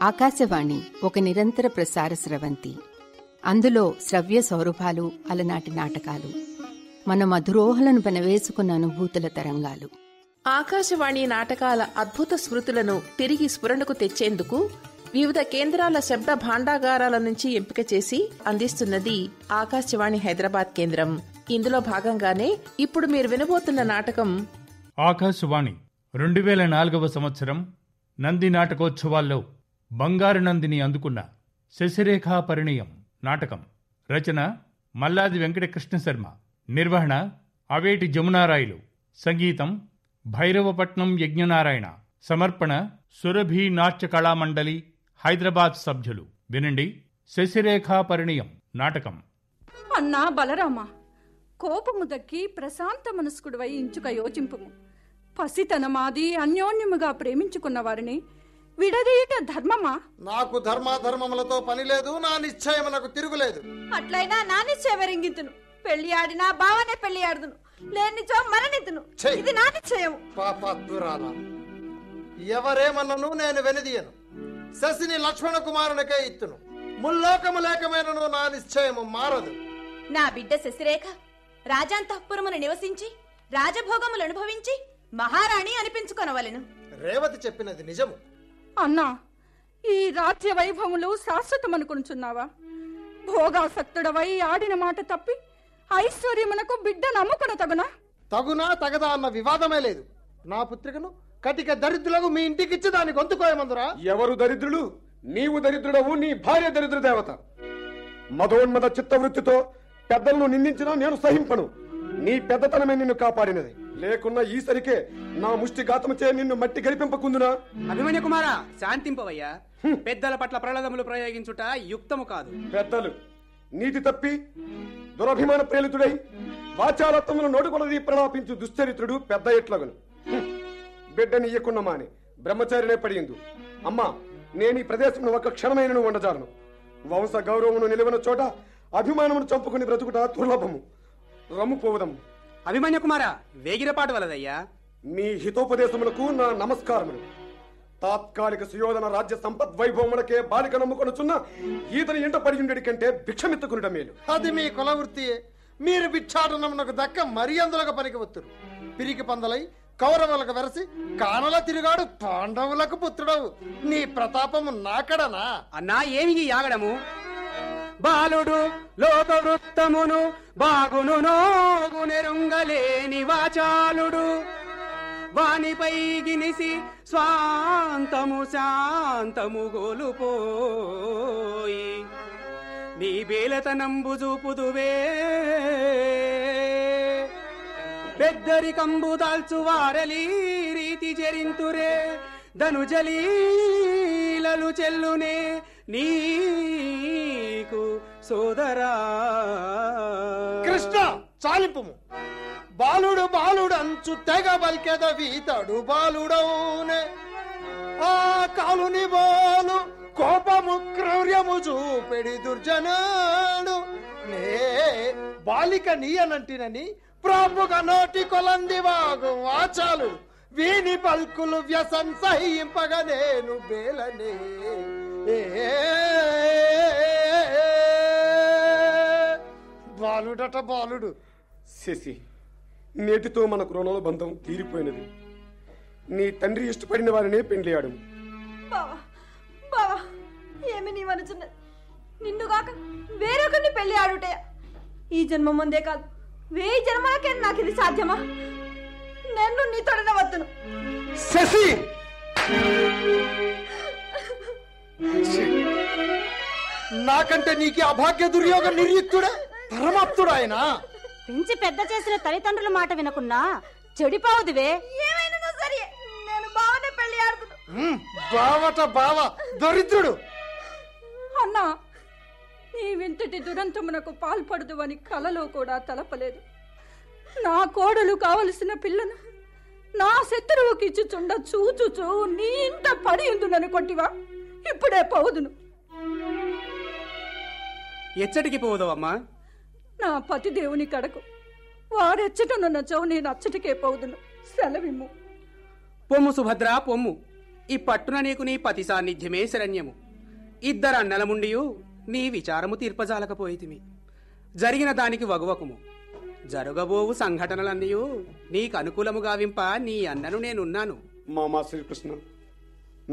ఆకాశవాణి ఒక నిరంతర ప్రసార స్రవంతి. అందులో శ్రవ్య సౌరభాలు, అలనాటి నాటకాలు, మన మధురోహలను పెనవేసుకున్న అనుభూతుల తరంగాలు. ఆకాశవాణి నాటకాల అద్భుత స్మృతులను తిరిగి స్ఫురణకు తెచ్చేందుకు వివిధ కేంద్రాల శబ్ద భాండాగారాల నుంచి ఎంపిక చేసి అందిస్తున్నది ఆకాశవాణి హైదరాబాద్ కేంద్రం. ఇందులో భాగంగానే ఇప్పుడు మీరు వినబోతున్న నాటకం ఆకాశవాణి 2004వ సంవత్సరం నంది నాటకోత్సవాల్లో బంగారు నందిని అందుకున్న శశిరేఖా పరిణయం నాటకం. రచన మల్లాది వెంకటకృష్ణ శర్మ. నిర్వహణ అవేటి జమునారాయలు. సంగీతం భైరవపట్నం యజ్ఞనారాయణ. సమర్పణ సురభి నాట్య కళామండలి హైదరాబాద్ సభ్యులు. వినండి శశిరేఖా పరిణయం నాటకం. అన్నా బలరామ, కోపము దక్కి ప్రశాంత మనస్కుడివై ఇంచుక యోచింపుము. పసితనమాది అన్యోన్యముగా ప్రేమించుకున్న వారిని విడదీయట ధర్మమా? నాకు ధర్మాధర్మములతో పని లేదు, నా నిశ్చయమునకు తిరుగులేదు. అట్లయినా నా నిశ్చయవరింగితును. పెళ్లి ఆడినా బావనే పెళ్లి ఆడుదును, లేనిచో మరణితును. ఇది నా నిశ్చయం. పాపాత్మురాల, ఎవరేమన్నను నేను వెనుదీయను. శశిని లక్ష్మణ కుమారునికే ఇత్తును. ముల్లోకము లేకమైనను నా నిశ్చయము మారదు. నా బిడ్డ శశిరేఖ రాజాంతఃపురమును నివసించి రాజభోగములు అనుభవించి మహారాణి అనిపించుకొనవలెను. రేవతి చెప్పినది నిజము. అన్నా, ఈ రాజ్య వైభవములు శాశ్వతమనుకుంటున్నావా? భోగాసక్తుడవై ఆడిన మాట తప్పి ఐశ్వర్యమునకు బిడ్డ నమ్ముకున తగునా? తగునా తగదా అన్న వివాదమే లేదు. నా పుత్రికను కటిక దరిద్రులకు మీ ఇంటికిచ్చి దాని గొంతుకోయమందురా? ఎవరు దరిద్రులు? నీవు దరిద్రుడవు, నీ భార్య దరిద్ర దేవత. మధోన్మద చిత్తవృత్తితో పెద్దలను నిందించినా నేను సహింపను. నీ పెద్దతనమే నిన్ను కాపాడినది. లేకున్నా ఈసరికే నా ముష్టిఘాతముచే నిన్ను మట్టి గరిపింపకుందునా? అభిమన్య కుమారా, శాంతింపవయ్యా. పెద్దల పట్ల ప్రళదములు ప్రయోగించుట యుక్తము కాదు. పెద్దలు నీతి తప్పి దురభిమాన ప్రేలితుడై వాచాలత్వములు నోటుకొలది ప్రలాపించు దుశ్చరిత్రుడు పెద్ద ఎట్లగను. బిడ్డని ఇయ్యకున్న మాని బ్రహ్మచారినే పడిందు. అమ్మా, నేను ఈ ప్రదేశంలో ఒక క్షణమైనను ఉండజాలను. వంశ గౌరవమును నిలవన చోట అభిమానమును చంపుకుని బ్రతుకుట దుర్లభము. రమ్ము పోవదము. అభిమన్య కుమారా, వేగిరపాటు వలదయ్యా. మీ హితోపదేశములకు నా నమస్కారములు. తాత్కాలిక సుయోధన రాజ్య సంపద్ వైభవములకే బాలిక నమ్ముకొనుచున్న ఈతని ఇంట పడియుండెడి కంటే భిక్షమెత్తుకునుట మేలు. అది మీ కులవృత్తియే. మీరు భిక్షాటనమునకు దక్క మరి అందులకు పనికి వత్తురు. పిరికి పందలై కౌరవులకు వెరసి కానల తిరుగాడు పాండవులకు పుత్రుడవు. నీ ప్రతాపము నాకడనా? అన్నా, ఏమి యాగడము? బాలుడు లోక వృత్తమును బాగును నోగు నెరుంగలేని వాచాలుడు వానిపై గినిసి స్వాంతము శాంతము గోలుపోయి నీ బేలతనంబు చూపుదువే. పెద్దరికంబు దాల్చు వారలి రీతి చెరింతురే ధనుజలీలలు చెల్లునే నీకు సోదరా. కృష్ణ, చాలింపుము. బాలుడు బాలుడు అంచు తెగ బల్కెద వీతడు బాలుడవునే. ఆ కాలుని బోలు కోపము క్రౌర్యము చూపెడి దుర్జనాడు. నే బాలిక నీయనంటినని ప్రాపుగా నోటి కొలంది వాగు వాచాలు. వీని పల్కులు వ్యసన్ సహింపగా నేను బేలనే. బాలుడట బాలుడు. శశి, నేటితో మనకు రుణాల బంధం తీరిపోయినది. నీ తండ్రి ఇష్టపడిన వారినే పెండ్లియాడు. బావా బావా, ఏమి నీవనుచున్నది? నిన్నుగాక వేరొకరిని పెళ్లి ఆడుటయా? ఈ జన్మ ముందే కాదు, 1000 జన్మలకే నాకు ఇది సాధ్యమా? నేను నీ తొడన వద్దును. శశి, నాకంటే నీకు అభాగ్య దుర్యోగ నిర్యుక్తుడే పరమాప్తుడు ఆయన. పెంచి పెద్ద చేసిన తల్లిదండ్రుల మాట వినకున్నా చెడిపోవుదివే. ఏమైనా సరే, నేను బావనే పెళ్లి ఆడుతున్నా. బావట బావ దరిద్రుడు. అన్నా, నీ వింతటి దురంతమునకు పాల్పడదు అని కలలో కూడా తలపలేదు. నా కోడలు కావలసిన పిల్లను నా శత్రువుకి ఇచ్చుచుండ చూచుచూ నీ ఇంట పడి ఉందునని కొట్టివా? ఇప్పుడే పోదును. ఎచ్చటికి పోవుదవమ్మా? నా పతి దేవుని కడకు. వారెచ్చటనున్నచో నేను అచ్చటికే పోదును. సెలవిమ్ము. పొమ్ము సుభద్ర, పొమ్ము. ఈ పట్టున నీకు నీ పతి సాన్నిధ్యమే శరణ్యము. ఇద్దరన్నలముండియు నీ విచారము తీర్పజాలకపోయితిమి. జరిగిన దానికి వగువకుము. జరగబోవు సంఘటనలన్నయూ నీకు అనుకూలము గావింప నీ అన్నను నేనున్నాను. మామా శ్రీకృష్ణ,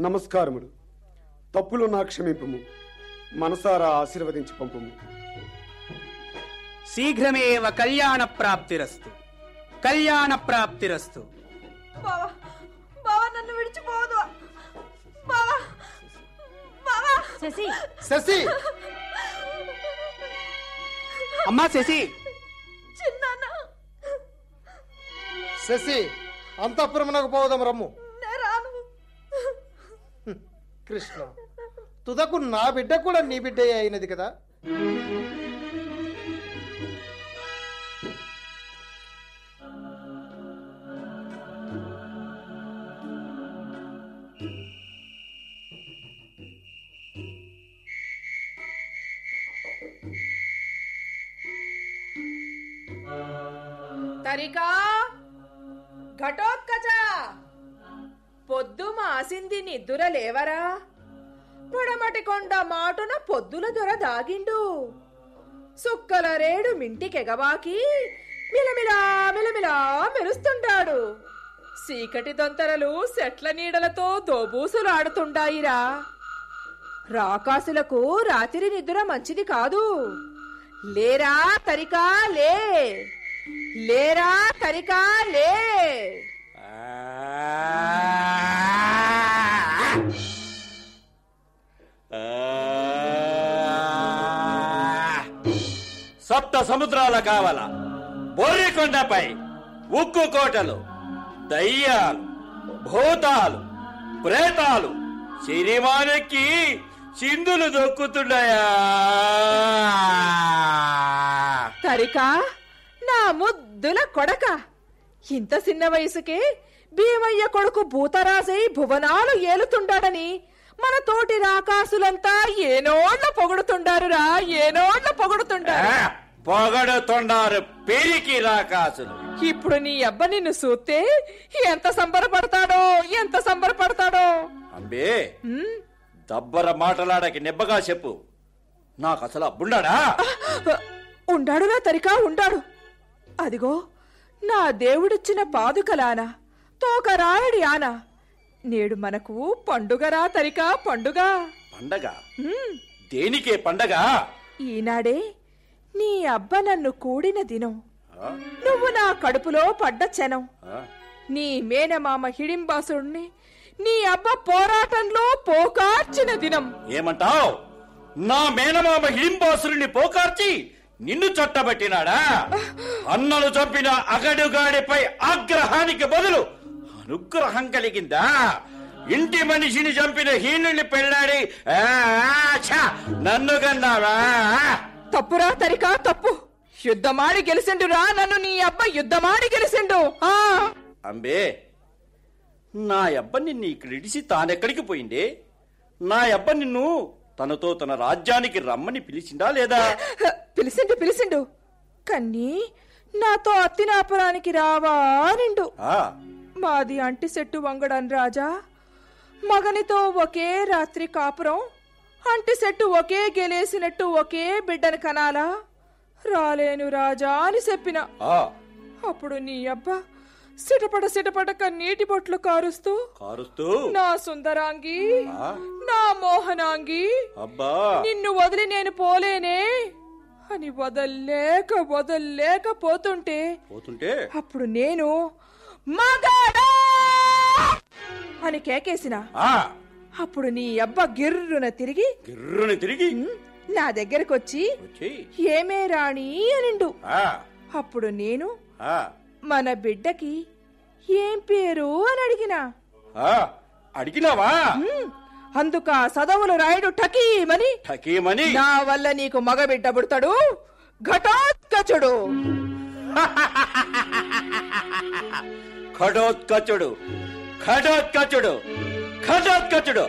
నమస్కారముడు. తప్పులు నా క్షమింపుము, మనసారా ఆశీర్వదించి పంపుము. శీఘ్రమేవ కళ్యాణ ప్రాప్తిరస్తు, కళ్యాణ ప్రాప్తిరస్తు. బావా బావా నన్ను విడిచిపోవద్దు బావా. బావా శశి, శశి, అమ్మా శశి, చిన్నాన్న శశి, అంతఃపురమునకు పోదాం రమ్ము. రాను. కృష్ణ, తుదకు నా బిడ్డ కూడా నీ బిడ్డే అయినది కదా. తరికా ఘటోత్కచ, పొద్దు మాసింది నిద్దుర లేవరా? పొడమటి కొండ మాటున పొద్దుల దొర దాగిండు. సుక్కల రేడు మింటికెగబాకి మిలమిలా మిలమిలా మెరుస్తుంటాడు. చీకటి దొంతరలు చెట్ల నీడలతో దోబూసులాడుతుండాయిరా. రాకాసులకు రాత్రి నిద్ర మంచిది కాదు. లేరా తరికా లే, లేరా తరికా లే. సప్త సముద్రాల కావల బోరికొండపై ఉక్కు కోటలు, దయ్యాలు, భూతాలు, ప్రేతాలు సిరిమానెక్కి చిందులు దొక్కుతున్నాయా? తరికా నా ముద్దుల కొడక, ఇంత చిన్న వయసుకే భీమయ్య కొడుకు భూతరాజై భువనాలు ఏలుతుండాడని మన తోటి రాకాసులంతా ఏనోళ్ళ పొగుడుతుండారురా, ఏనోళ్ళ పొగుడుతుండారు. పొగడుతుండారు పెరికి రాకాసులు. ఇప్పుడు నీ అబ్బ నిన్ను చూస్తే ఎంత సంబరపడతాడో, ఎంత సంబరపడతాడో. అంబే, దబ్బర మాటలాడకి నెబ్బగా చెప్పు. నాకు అసలు అబ్బుండాడా? ఉండాడురా తరికా, ఉండాడు. అదిగో నా దేవుడిచ్చిన పాదుకలానా, తోకరాయడి ఆనా. నేడు మనకు పండుగరా తరికా, పండుగ. పండగ? దేనికే పండగ? ఈనాడే నీ అబ్బ నన్ను కూడిన దినం, నువ్వు నా కడుపులో పడ్డ క్షణం. నీ మేనమామ హిడింబాసుడిని నీ అబ్బ పోరాటంలో పోకార్చిన దినం. ఏమంటావ్? నా మేనమామ హిడింబాసురుని పోకార్చి నిన్ను చట్టబట్టినాడా? అన్నలు చంపిన అగడుగాడిపై ఆగ్రహానికి బదులు అనుగ్రహం కలిగిందా? ఇంటి మనిషిని చంపిన హీనుని పెళ్ళాడి నన్ను కన్నావా? తప్పురా తరికా, తప్పు. యుద్ధమాడి గెలిసిండురా నన్ను నీ అబ్బ, యుద్ధమాడి గెలిసిండు. అంబే, నా అబ్బ నిన్ను ఇక్కడిసి తానెక్కడికి పోయిండే? నా అబ్బ నిన్ను తనతో తన రాజ్యానికి రమ్మని పిలిచిందా లేదా? పిలిచిండు, పిలిచిండు. కన్నీ నాతో అత్తినాపురానికి రావా నిండు. మాది అంటి సెట్టు వంగడన్ రాజా. మగనితో ఒకే రాత్రి కాపురం, అంటి సెట్టు ఒకే గెలేసినట్టు ఒకే బిడ్డను కనాలా? రాలేను రాజా అని చెప్పిన. అప్పుడు నీ అబ్బా సిటపట సిటపట కన్నీటి బొట్లు కారుస్తూ నా సుందరాంగి, నా మోహనాంగి, నిన్ను వదిలి నేను పోలేనే అని వదల్లేక పోతుంటే అప్పుడు నేను మగాడా అని కేకేసిన. అప్పుడు నీ అబ్బ గిర్రున తిరిగి నా దగ్గరకొచ్చి ఏమే రాణి అనిండు. అప్పుడు నేను మన బిడ్డకి ఏం పేరు అని అడిగినావా? అందుక సదవులు రాయుడు ఠకీమని నా వల్ల నీకు మగబిడ్డ పుడతాడు ఘటోత్కచుడు. ఘటోత్కచుడు, ఘటోత్కచుడు, ఘటోత్కచుడు.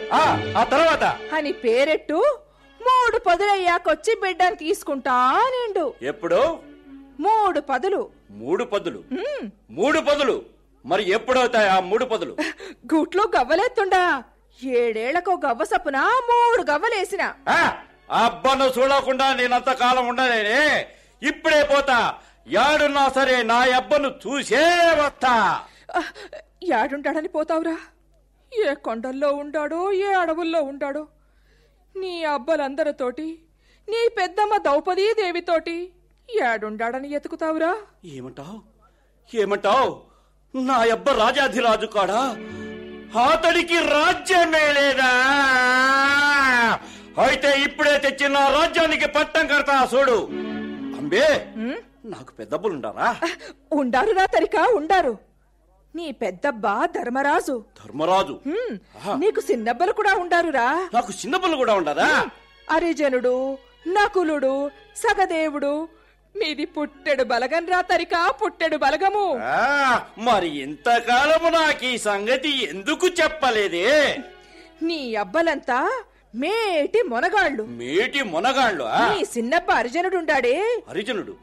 ఆ తర్వాత అని పేరెట్టు 3 పదులయ్యాకొచ్చి బిడ్డను తీసుకుంటా నిండు. ఎప్పుడు? 3 పదులు. 3 పదులు? 3 పదులు మరి ఎప్పుడవుతాయి ఆ 3 పదులు? గూట్లో గవ్వలేతుండా 7 గవ్వ సప్పున 3 గవ్వలేసిన. అబ్బను చూడకుండా నేనంతకాలం ఉండలేనే. ఇప్పుడే పోతా. యాడున్నా సరే నా అబ్బను చూసే వస్తా. యాడుంటాడని పోతావురా? ఏ కొండల్లో ఉండాడో, ఏ అడవుల్లో ఉండాడో. నీ అబ్బలందరితోటి, నీ పెద్దమ్మ ద్రౌపదీదేవితోటి యాడుండాడని ఎతుకుతావురా? ఏమంటావు? నా అబ్బ రాజాధిరాజు కాడా? అతడికి రాజ్యమే లేదా? అయితే ఇప్పుడే తెచ్చి నా రాజ్యానికి పట్టం కడతా చూడు. అంబే, నాకు పెద్దబ్బులుండారా? ఉండారురా తరికా, ఉండారు. నీ పెద్దబ్బా ధర్మరాజు. నీకు చిన్నబ్బలు కూడా ఉండారురా. నాకు చిన్నబ్బలు కూడా ఉండారా? అరిజనుడు, నకులుడు, సగదేవుడు. మీది పుట్టెడు బలగం రా తరికా, పుట్టెడు బలగము. మరి ఇంతకాలము నాకు ఈ సంగతి ఎందుకు చెప్పలేదే? నీ అబ్బలంతా మేటి మొనగాళ్ళు. నీ చిన్నబ్బ అరిజనుడుండాడే,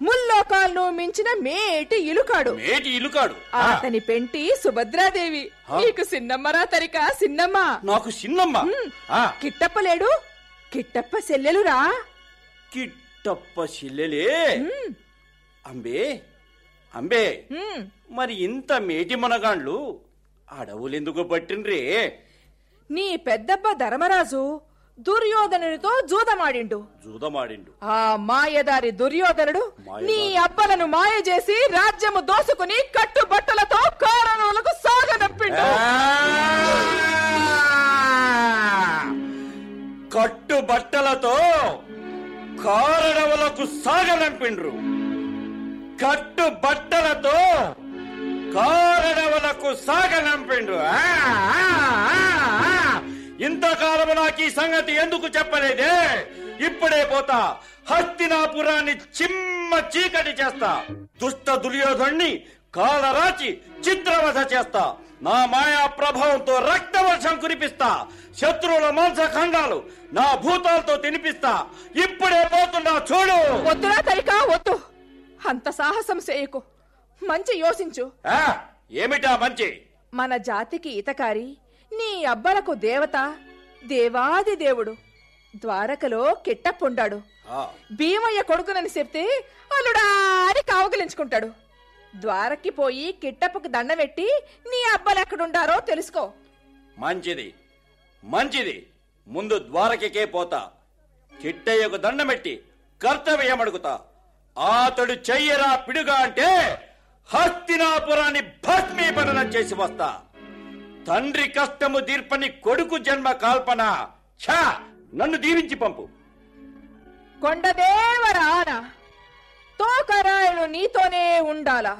ముల్లోకాలను మించిన మేటి ఇలుకాడు. అతని పెంటి సుభద్రాదేవి. నీకు చిన్నమ్మరా తరికా, చిన్నమ్మ. నాకు చిన్నమ్మ. కిట్టప్ప లేడు? కిట్టప్ప చెల్లెలురా. కిట్టప్ప చెల్లెలే? అంబే, మరి ఇంత మేటి మొనగాండ్లు అడవులెందుకు పట్టిండ్రే? నీ పెద్దబ్బ ధర్మరాజు దుర్యోధనుడితో జూదమాడిండు. ఆ మాయదారి దుర్యోధనుడు నీ అబ్బలను మాయ చేసి రాజ్యము దోసుకుని కట్టుబట్టలతో కారణములకు సాగనంపిండు. కట్టుబట్టలతో కారణములకు సాగనంపిండ్రు. కట్టుబట్టలతో కారణములకు సాగనంపిండ్రు. ఇంతకాలము నాకు ఈ సంగతి ఎందుకు చెప్పలేదే? ఇప్పుడే పోతా. హస్తినాపురాన్ని చిమ్మ చీకటి చేస్తా. దుష్ట దుర్యోధన్ని కాలరాచి చిత్రవధ చేస్తా. నా మాయా ప్రభావంతో రక్తవర్షం కురిపిస్తా. శత్రువుల మాంసఖండాలు నా భూతాలతో తినిపిస్తా. ఇప్పుడే పోతున్నా చూడు. వద్దురా తరికా, వద్దు. అంత సాహసం చేయకు. మంచి యోసించు. ఏమిటా మంచి? మన జాతికి ఇతకారి, నీ అబ్బలకు దేవత, దేవాది దేవుడు ద్వారకలో కిట్టప్పుండాడు. భీమయ్య కొడుకునని చెప్తే అల్లుడా అని కావగలించుకుంటాడు. ద్వారకి పోయి కిట్టప్పకు దండమెట్టి నీ అబ్బలెక్కడుండారో తెలుసుకో. మంచిది. ముందు ద్వారకే పోతా. కిట్టయ్యకు దండమెట్టి కర్తవ్యమడుగుతా. అతడు చెయ్యరా పిడుగా అంటే హస్తినాపురాన్ని భస్మీపరణం చేసి వస్తా. తండ్రి కష్టము దీర్పని కొడుకు జన్మ కాల్పన. నన్ను దీవించి పంపు. కొండదేవరాన తోకరాయుడు నీతోనే ఉండాలా.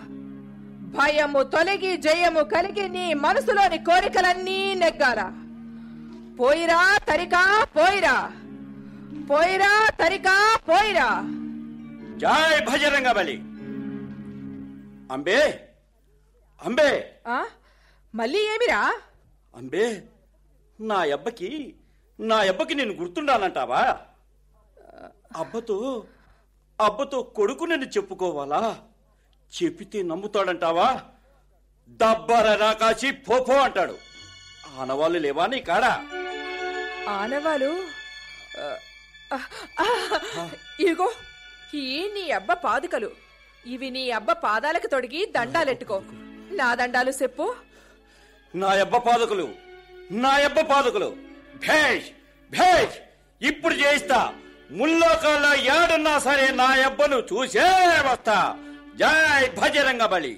భయము తొలగి జయము కలిగి నీ మనసులోని కోరికలన్నీ నెగ్గాలా. పోయిరా తరికా, పోయిరా. పోయిరా తరికా, పోయిరా. జై భజరంగ బలి. అంబే, మళ్ళీ ఏమిరా? అంబే, నా అబ్బకి నేను గుర్తుండాలంటావా? అబ్బతో కొడుకు నేను చెప్పుకోవాలా? చెప్పితే నమ్ముతాడంటావా? దబ్బర రాకాసి పోపో అంటాడు. ఆనవాళ్ళు లేవా నీ కాడా? ఆనవాళ్ళు ఇగో ఈ నీ అబ్బ పాదుకలు. ఇవి నీ అబ్బ పాదాలకు తొడిగి దండాలెట్టుకో. నా దండాలు చెప్పు. నా అబ్బ పాదుకలు భేష్ భేష్. ఇప్పుడు చేయిస్తా. ముల్లోకాల్లో ఏడున్నా సరే నా అబ్బను చూసే వస్తా. జై భజరంగ బలి.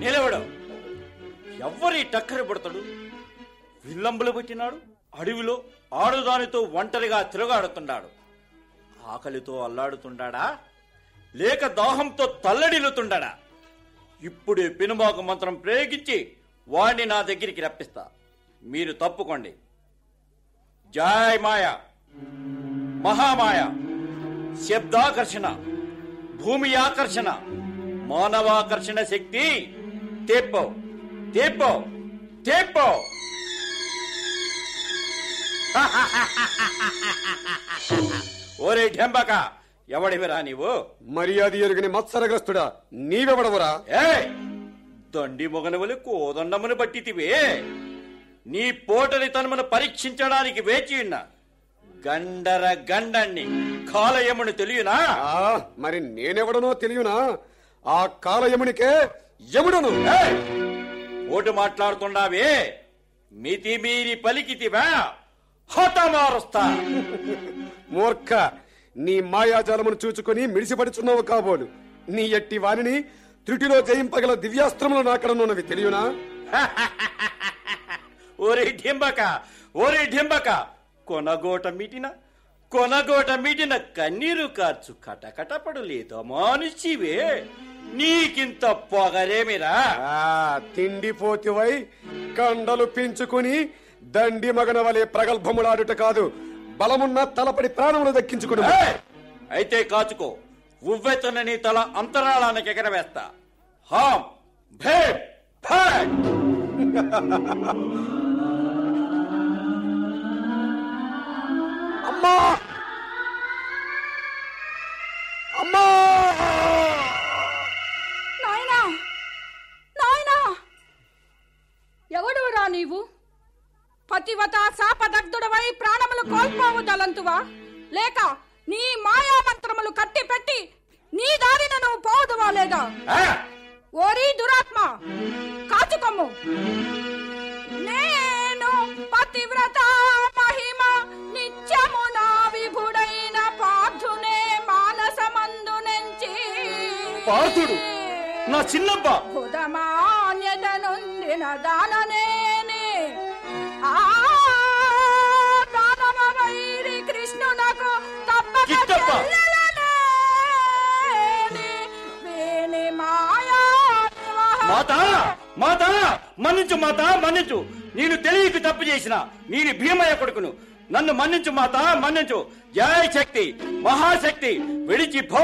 నిలవడం ఎవ్వరి టక్కరి పడతాడు? విల్లంబులు పెట్టినాడు. అడవిలో ఆడుదానితో ఒంటరిగా తిరగాడుతున్నాడు. ఆకలితో అల్లాడుతుండా లేక దాహంతో తల్లడిల్లుతుండా? ఇప్పుడే పెనుమాకు మంత్రం ప్రయోగించి వాణ్ణి నా దగ్గరికి రప్పిస్తా. మీరు తప్పుకోండి. జై మాయ, మహామాయ, శబ్దాకర్షణ, భూమి ఆకర్షణ, మానవాకర్షణ శక్తి తెప్పో తెప్పో చెప్పు. ఓరే ఢెంబక, ఎవడివిరా నీవు? మర్యాద ఎరుగని మత్సరగ్రస్తుడా, నీవెవడవురా? దండి మొగనవలి కోదండమును బట్టితివే. నీ పోటని తనమును పరీక్షించడానికి వేచి ఉన్న గండర గండాన్ని కాలయముని తెలియనా? మరి నేనెవడనో తెలియనా? ఆ కాలయమునికే యముడను. ఓటు మాట్లాడుతున్నావే, మితి మీరి పలికితివా? హతమారుస్తా. మూర్ఖ, నీ మాయాజాలమును చూచుకొని మిడిసిపడుచున్నావు కాబోలు. నీ ఎట్టి వాణిని త్రుటిలో జయింపగల దివ్యాస్త్రములు నాకడనున్నవి తెలియనా? ఓరే ఢింబక, ఓరే ఢింబక, కొనగోట మీటిన కన్నీరు కార్చు కటకటపడు లేదో మానుషివే. నీకింత పొగరేమిరా? తిండిపోతివై కండలు పెంచుకుని దండి మగన వలె ప్రగల్భములాడుట కాదు, బలమున్న తలపడి ప్రాణములు దక్కించుకుని. అయితే కాచుకో, ఉవ్వెత్తున నీ తల అంతరాళానికి ఎగరవేస్తా. హాం భేం ఫాట్. అమ్మా అమ్మా! నాయనా, నాయనా, ఎవడురా నీవు? పతివత శాపదగ్ధుడవై ప్రాణములు కోల్పోవు దలంతువా? లేక నీ మాయామంత్రములు కట్టి పెట్టి నీ దారిన నువ్వు పోదువా లేదా? ఓరి దురాత్మ, కాచుకొమ్ము. నేను పతివ్రత మహిమ నిత్యము నా విభుడైన పార్థునే మానసమందు నుంచి. పార్థుడు నా చిన్నప్ప హుదమాన్యత నొందిన దాననేని ఆ దానవ వైరి కృష్ణునకు తప్పక చెల్లెలనేని వేణి మాయా. మాతా, మాతా, మన్నించు మాతా, మన్నించు. నేను తెలియక తప్పు చేసిన నేను భీమయ్య కొడుకును. నన్ను మన్నించు మాతా, మన్నించు. జయ శక్తి, మహాశక్తి, విడిచి పో.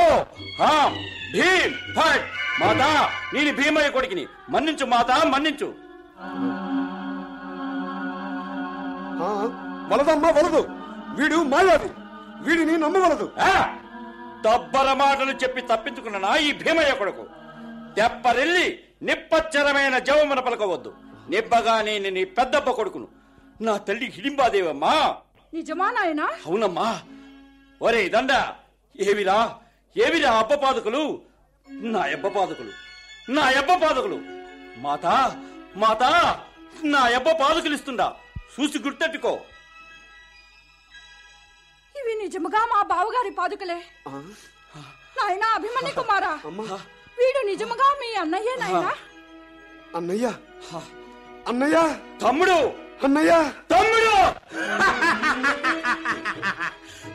హాం భీం ఫట్. మాతా, నేను భీమయ్య కొడుకుని. మన్నించు మాతా, మన్నించు. వలదమ్మా, వలదు. వీడు మాయావి, వీడిని నమ్మవలదు. దబ్బర మాటలు చెప్పి తప్పించుకున్నా ఈ భీమయ్య కొడుకు. తెప్పరెల్లి నిప్పచ్చరమైన జవమున పలకవద్దు. నిబ్బగానే నీ పెద్దప్ప కొడుకును, నా తల్లి హిడింబాదేవమ్మా. నిజమా నాయనా? అవునమ్మా. ఒరే దండ, ఏవిరా ఏవిరా అబ్బపాదకులు, నా అబ్బపాదకులు, నా అబ్బపాదకులు. మాతా, మాతా, నా అబ్బపాదకులు ఇస్తుండా, చూసి గుర్తెట్టుకో. ఇవి నిజముగా మా బావగారి పాదుకలే. నాయనా అభిమన్యు కుమారా, వీడు నిజముగా మీ అన్నయ్యే నాయనా? అన్నయ్య, అన్నయ్య, తమ్ముడు, అన్నయ్య, తమ్ముడు,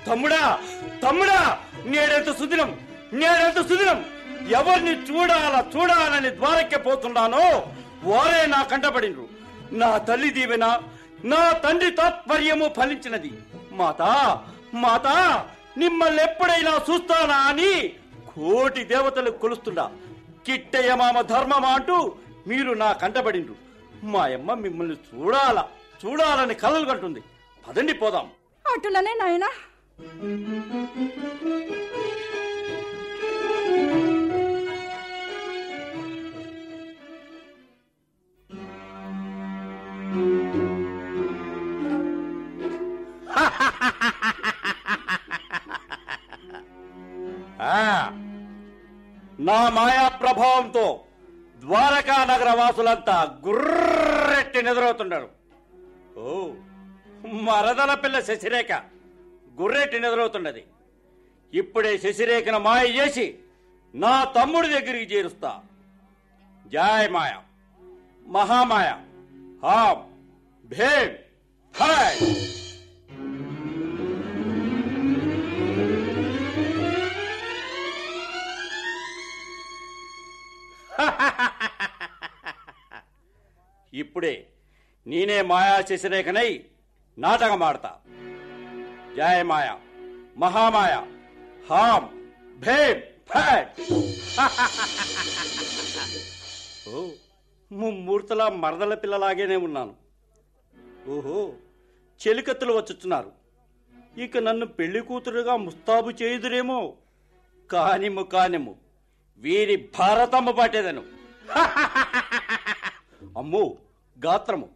తమ్ముడా, తమ్ముడా, నేడెంత సుదినం, నేడెంత సుదినం. ఎవరిని చూడాలని ద్వారకే పోతున్నానో వారే నా కంటపడిండ్రు. నా తల్లి దీవెన, నా తండ్రి తాత్పర్యము ఫలించినది. మాతా, మాతా, మిమ్మల్ని ఎప్పుడైనా చూస్తానా అని కోటి దేవతలు కొలుస్తుండా. కిట్టయ్య మామ ధర్మమా అంటూ మీరు నా కంటపడిండ్రు. మా అమ్మ మిమ్మల్ని చూడాలని కలలు కంటుంది. పదండి పోదాం. అటులనే నాయనా. నా మాయా ప్రభావంతో ద్వారకా నగర వాసులంతా గుర్రెట్టి నిద్రవుతున్నారు. ఓ, మరదల పిల్ల శశిరేఖ గుర్రెట్టి నిద్రవుతున్నది. ఇప్పుడే శశిరేఖను మాయ చేసి నా తమ్ముడి దగ్గరికి చేరుస్తా. జయ మాయ, మహామాయ, హాం భీం ఫట్. ఇప్పుడే నేనే మాయా శశిరేఖనై నాటకమాడతా. జయ మాయ, మహామాయ, హాం భీం ఫట్. ఓ, ముమ్మూర్తలా మరదల పిల్లలాగానే ఉన్నాను. ఓహో, చెలికత్తులు వచ్చుచున్నారు. ఇక నన్ను పెళ్లి కూతురుగా ముస్తాబు చేయుదురేమో. కానిము వీరి భారతమ్మ పాటేదను. అమ్మో గాత్రము.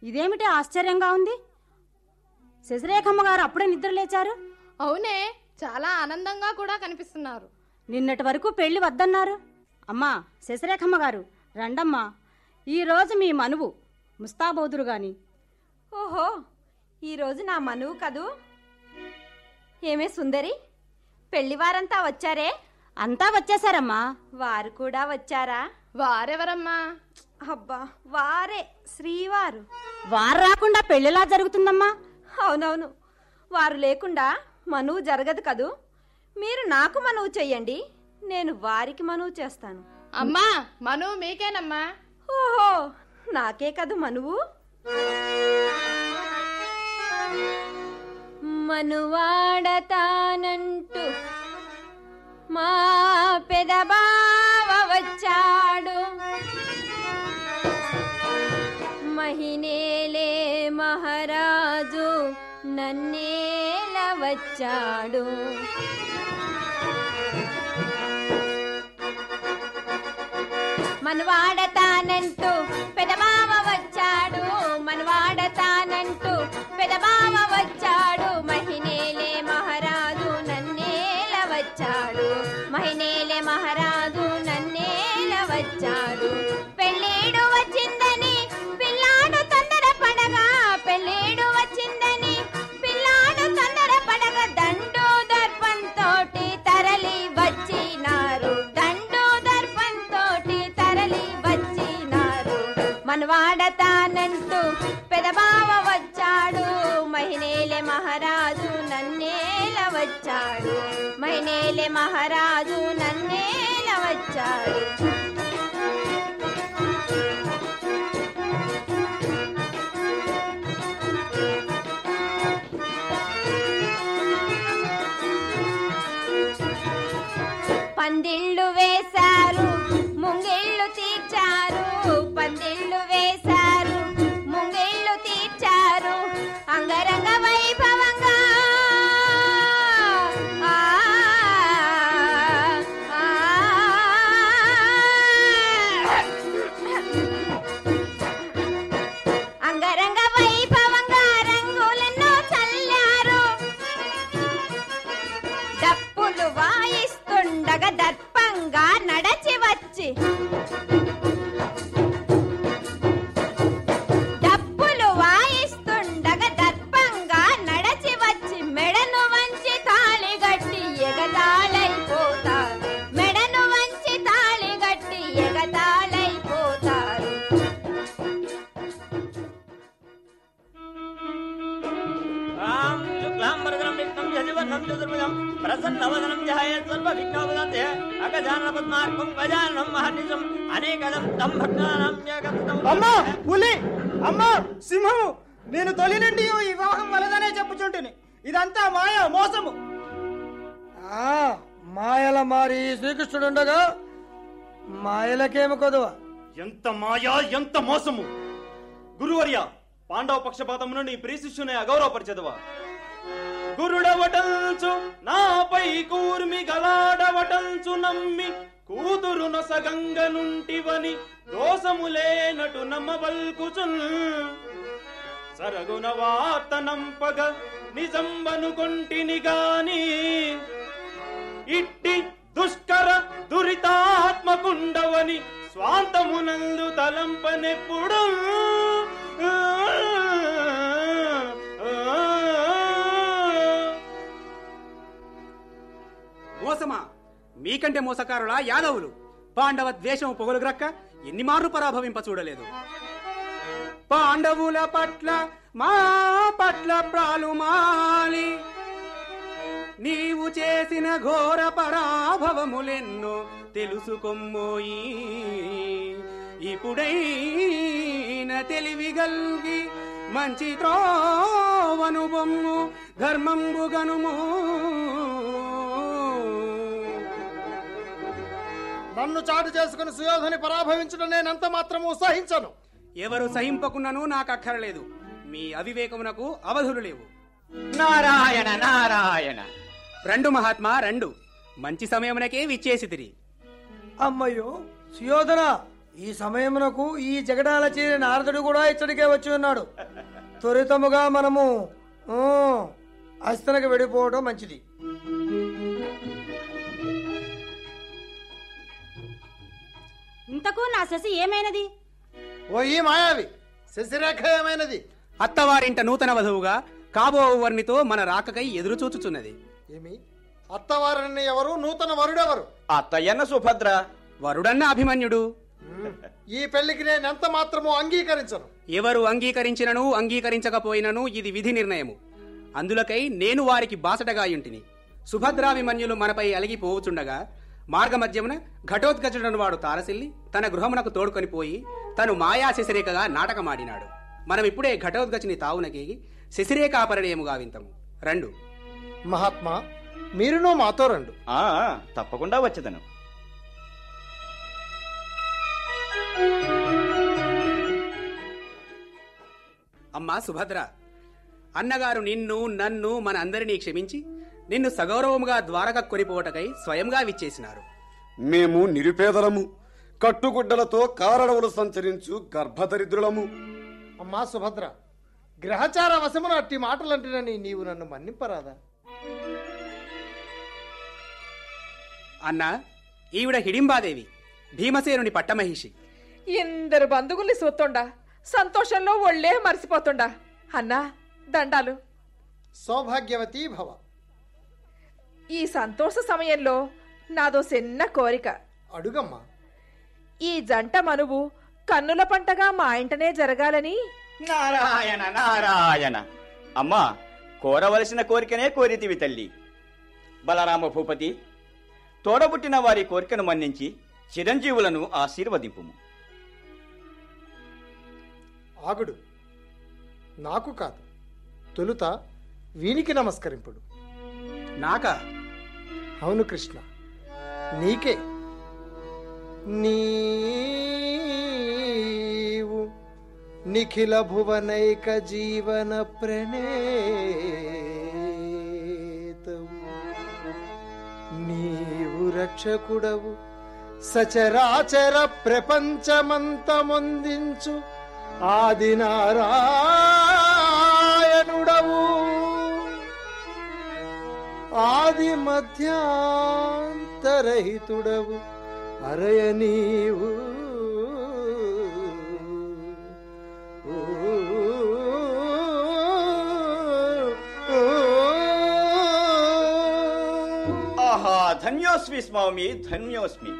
ఇదేమిటి ఆశ్చర్యంగా ఉంది? శశిరేఖమ్మ గారు అప్పుడే నిద్ర లేచారు. అవునే, చాలా ఆనందంగా కూడా కనిపిస్తున్నారు. నిన్నటి వరకు పెళ్లి వద్దన్నారు. అమ్మా శశిరేఖమ్మ గారు రండమ్మా, ఈరోజు మీ మనువు ముస్తాబోదురు గాని. ఓహో, ఈరోజు నా మనువు కదూ. ఏమే సుందరి, పెళ్లివారంతా వచ్చారే? అంతా వచ్చేసారమ్మా. వారు కూడా వచ్చారా? వారెవరమ్మా? అబ్బా, వారే శ్రీవారు. వారు రాకుండా పెళ్లిలా జరుగుతుందమ్మా. అవునవును, వారు లేకుండా మనువు జరగదు కదూ. మీరు నాకు మనువు చెయ్యండి, నేను వారికి మనువు చేస్తాను. అమ్మా, మనువు మీకేనమ్మా. ఓహో, నాకే కదూ మనువు. మనువాడతానంటూ మా పెదబావ వచ్చాడు, మహినేలే మహారాజు నన్నేల వచ్చాడు. మనవాడతానంటూ పెదబావ వచ్చాడు, మనవాడతానంటూ పెదబావ వచ్చాడు, మహినేలే మహారాజు నన్నేల వచ్చాడు, మహినేలే మహారాజు నన్నేల వచ్చాడు. పెళ్ళేడు వచ్చిందని పిల్లాడు తొందర పడగా, పెళ్ళేడు వచ్చిందని పిల్లాడు తొందర పడగా, దండు దర్పంతోటి తరలి వచ్చినారు, దండు దర్పంతోటి తరలి వచ్చినారు. మనవాడతానంటూ పెదబావ వచ్చాడు, మహినేలే మహారాజు నన్నేల వచ్చాడు, మహినేలే మహారాజు నన్నేల వచ్చాడు. పందిళ్ళు వేశారు, ముంగిళ్ళు తీర్చారు, పందిళ్ళు వేశారు, ముంగిళ్ళు తీర్చారు, అంగరంగ వైభవంగా అంగరంగ వైభవంగా రంగులెన్నో చల్లారు. డప్పులు వాయిస్తుండగా దర్పంగా నడచి వచ్చి, డప్పులు వాయిస్తుండగా దర్పంగా నడచి వచ్చి, మెడను వంచి తాళి గట్టి ఎగతాళైపోతారు, మెడను వంచి తాళి గట్టి ఎగతాళైపోతారు. అమ్మా పులి, అమ్మా సింహము, నేను తొలి నుండి ఈ వివాహం వలదనే చెప్పుచుంటిని. ఇదంతా మాయ, మోసము. మాయల మారి శ్రీకృష్ణుడుండగా మాయలకేమి కొదువా? ఎంత మాయా, ఎంత మోసము! గురువర్య, పాండవ పక్షపాతమును నీ ప్రియశిష్యుని అగౌరవపరిచెదవా? గురుడవటంచు నాపై కూర్మి గలాడవటంచు నమ్మి కూతురు నొసగంగనుంటివని దోషములేనటు నమ్మబల్కుచున్ సరగున వార్త నంపగ నిజంబనుకొంటిని గాని ఇట్టి దుష్కర దురితాత్మకుండవని స్వాంతమునందు తలంపనెప్పుడు. మోసమా? మీకంటే మోసకారులా యాదవులు? పాండవ ద్వేషం పొగలుగ్రక్క ఎన్ని మార్లు పరాభవింప చూడలేదు. పాండవుల పట్ల మా పట్ల ప్రాలుమాలి నీవు చేసిన ఘోర పరాభవములెన్నో తెలుసుకొమ్మోయి. ఇప్పుడైన తెలివిగల్గి మంచి త్రోవను బొమ్ము ధర్మంబు గనుము. నన్ను చాటు చేసుకుని సుయోధని పరాభవించడం నేనెంత మాత్రము సహించను. ఎవరు సహింపకున్నను నాకు అక్కరలేదు. మీ అవివేకమునకు అవధులు లేవు. నారాయణ నారాయణ. రెండు మహాత్మా రెండు, మంచి సమయమునకే విచ్చేసితిరి. అమ్మయ్యో సుయోధన, ఈ సమయమునకు ఈ జగడాల చేరి నారదుడు కూడా ఇచ్చడికే వచ్చి ఉన్నాడు. త్వరితముగా మనము అస్తనకు వెళ్ళిపోవడం మంచిది. ఇంతకు నా శశి ఏమైనది? ఓ ఈ మాయావి, శశిరేఖ ఏమైనది? అత్తవారింట నూతన వధువుగా కాబో వర్ణితో మన రాకకై ఎదురు చూచుచున్నది. ఏమి అత్తవారిని ఎవరు, నూతన వరుడెవరు? అత్తయ్యన్న సుభద్ర, వరుడన్న అభిమన్యుడు. ఈ పెళ్లికి నేను ఎంత మాత్రము అంగీకరించను. ఎవరు అంగీకరించినను అంగీకరించకపోయినను ఇది విధి నిర్ణయము. అందులకై నేను వారికి బాసటగాయుంటిని. సుభద్రాభిమన్యులు మనపై అలిగిపోవుచుండగా మార్గమధ్యమున ఘటోత్కచుడను వాడు తారసిల్లి తన గృహమునకు తోడుకొని పోయి తను మాయా శశిరేఖగా నాటకమాడినాడు. మనం ఇప్పుడే ఘటోత్కచుని తావునకి శశిరేఖాపరిణయముగా వింతము. రెండు మహాత్మా, మీరునూ మాతో రండు. తప్పకుండా వచ్చేదను. అమ్మా సుభద్ర, అన్నగారు నిన్ను నన్ను మన అందరినీ క్షమించి నిన్ను సగౌరవముగా ద్వారక కొనిపోవటకై స్వయంగా విచ్చేసినారు. మేము నిరుపేదలము, కట్టుగుడ్డలతో కారణములు సంచరించు గర్భదరిద్రులము. అమ్మా సుభద్ర, గ్రహచార వశమున అట్టి మాటలంటినని నీవు నన్ను మన్నింపరాదా? అన్నా, ఈవిడ హిడింబాదేవి, భీమసేనుని పట్టమహిషి. ఇందరు బంధువుల్ని చూస్తుండా సంతోషంలో ఒళ్ళే మరిసిపోతుండా. అన్నా దండాలు. సౌభాగ్యవతీ భవ. ఈ సంతోష సమయంలో నాదో చిన్న కోరిక. అడుగమ్మా. ఈ జంట మనువు కన్నుల పంటగా మా ఇంటనే జరగాలని. నారాయణ నారాయణ. అమ్మా, కోరవలసిన కోరికనే కోరితివి తల్లి. బలరామ భూపతి, తోడబుట్టిన వారి కోరికను మన్నించి చిరంజీవులను ఆశీర్వదింపుము. ఆగుడు. నాకు కాదు, తొలుత వీనికి నమస్కరింపుడు. నాకా? అవును కృష్ణ, నీకే. నీవు నిఖిల భువనైక జీవన ప్రణేతవు, నీవు రక్షకుడవు, సచరాచర ప్రపంచమంతమొందించు ఆది నారాయణుడవు, ఆది మధ్యాంతరహితుడవు, అరయ నీవు. ఆహా, ధన్యోస్మి స్వామి, ధన్యోస్మి.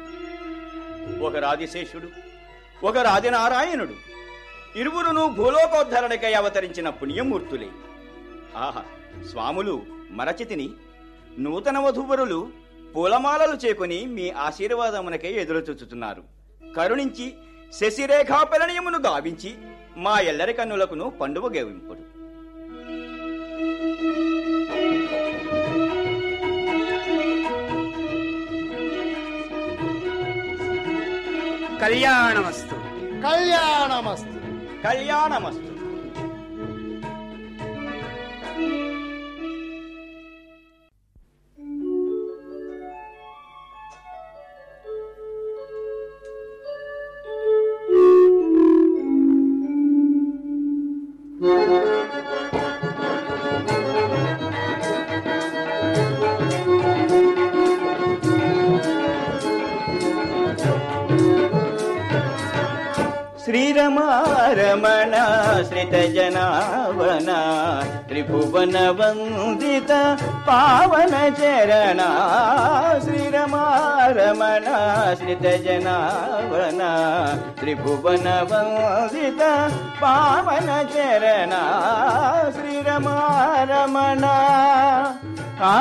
ఒకరు ఆదిశేషుడు, ఒకరు ఆదినారాయణుడు, ఇరువురును భూలోకోద్ధరణకై అవతరించిన పుణ్యమూర్తులే. ఆహా, స్వాములు మరచితిని. నూతన వధూవరులు పూలమాలలు చేకొని మీ ఆశీర్వాదమునకై ఎదురుచూచుతున్నారు. కరుణించి శశిరేఖాపరిణయమును గావించి మా ఎల్లరి కన్నులకును పండువ గేవింపుడు. కళ్యాణమస్తు. కళ్యాణమస్తు. కళ్యాణమస్తు. శ్రీరమారమణ శ్రిత జనావన త్రిభువన వందిత పావన చరణ. శ్రీరమారమణ శ్రిత జనావన త్రిభువన వందిత పావన చరణ. శ్రీరమారమణ ఆ